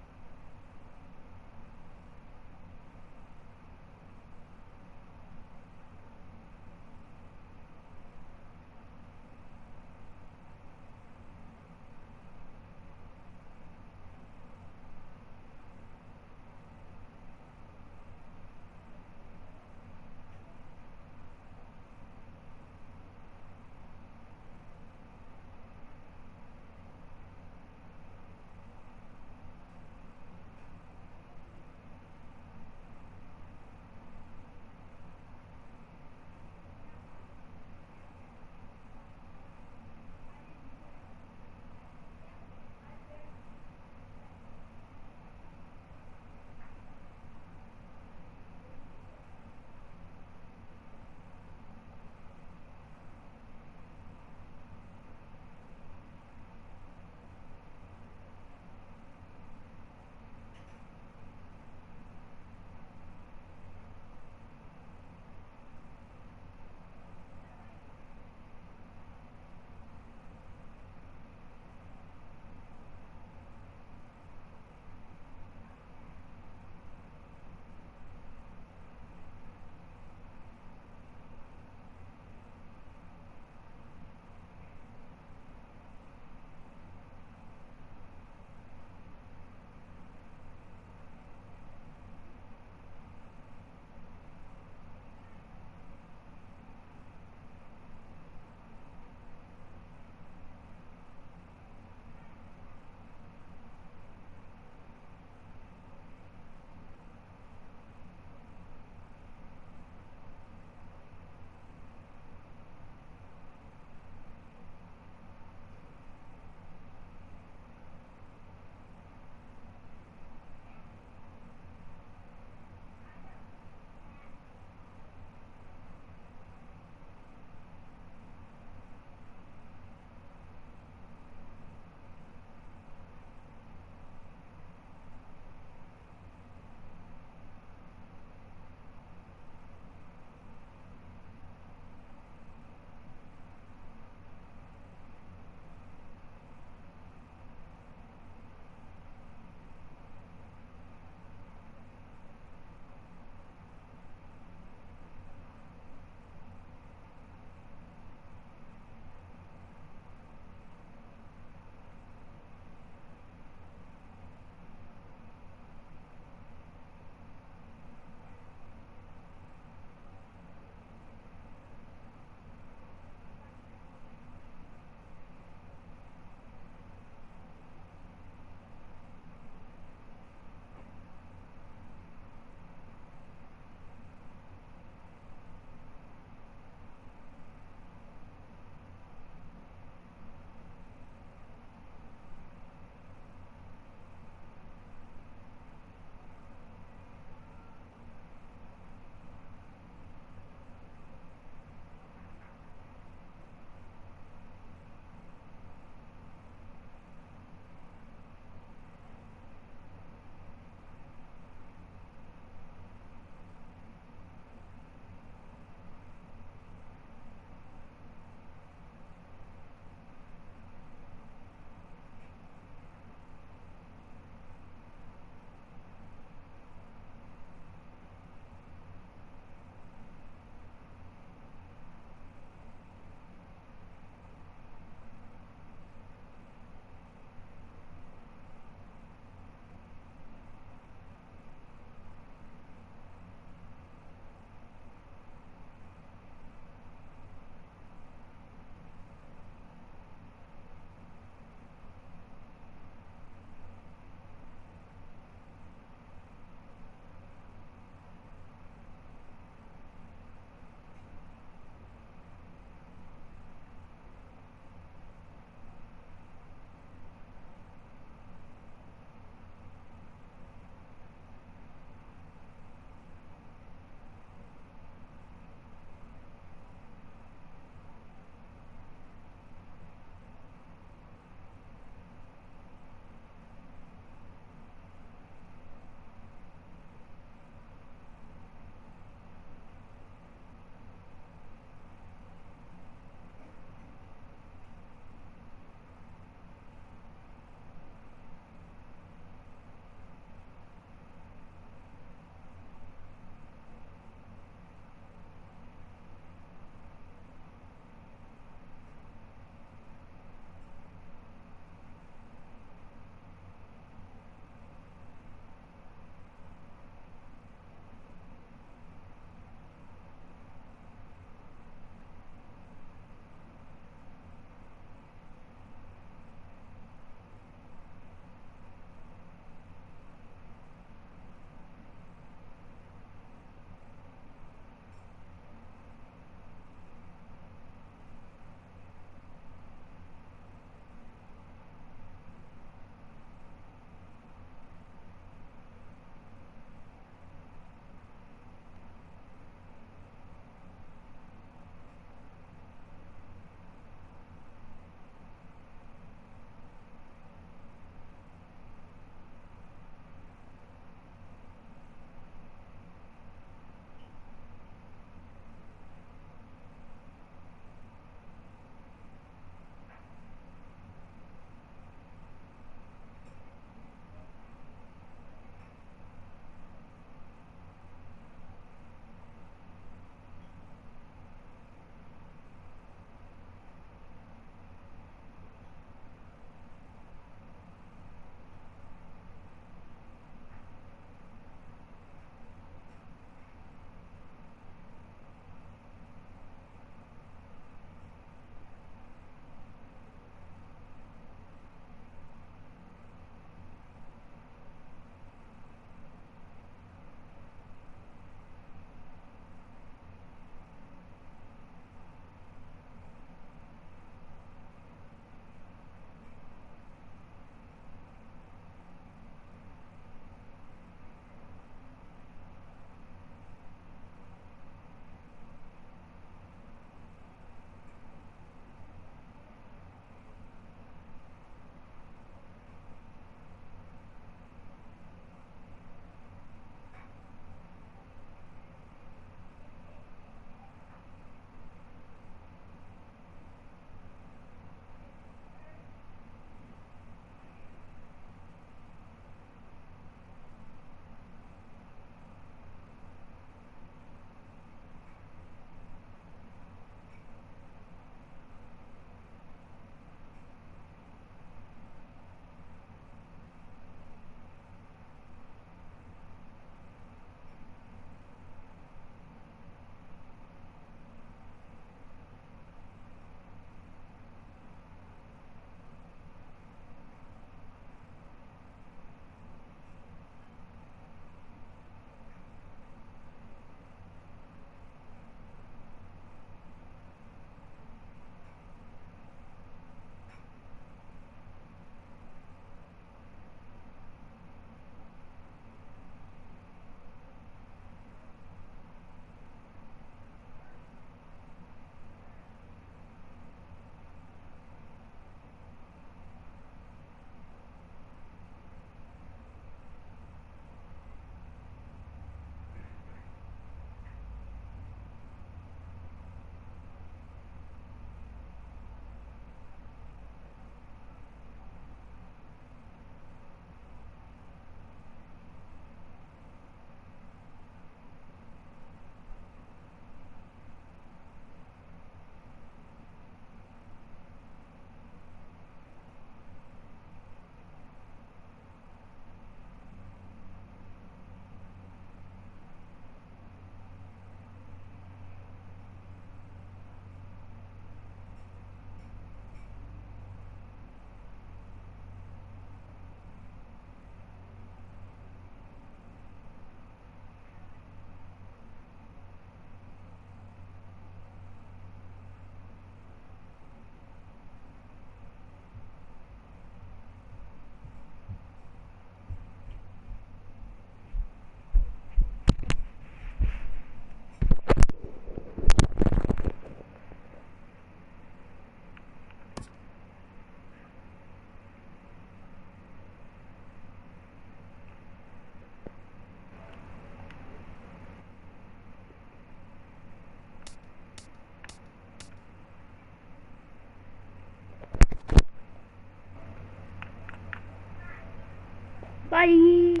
Bye.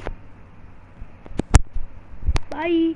Bye.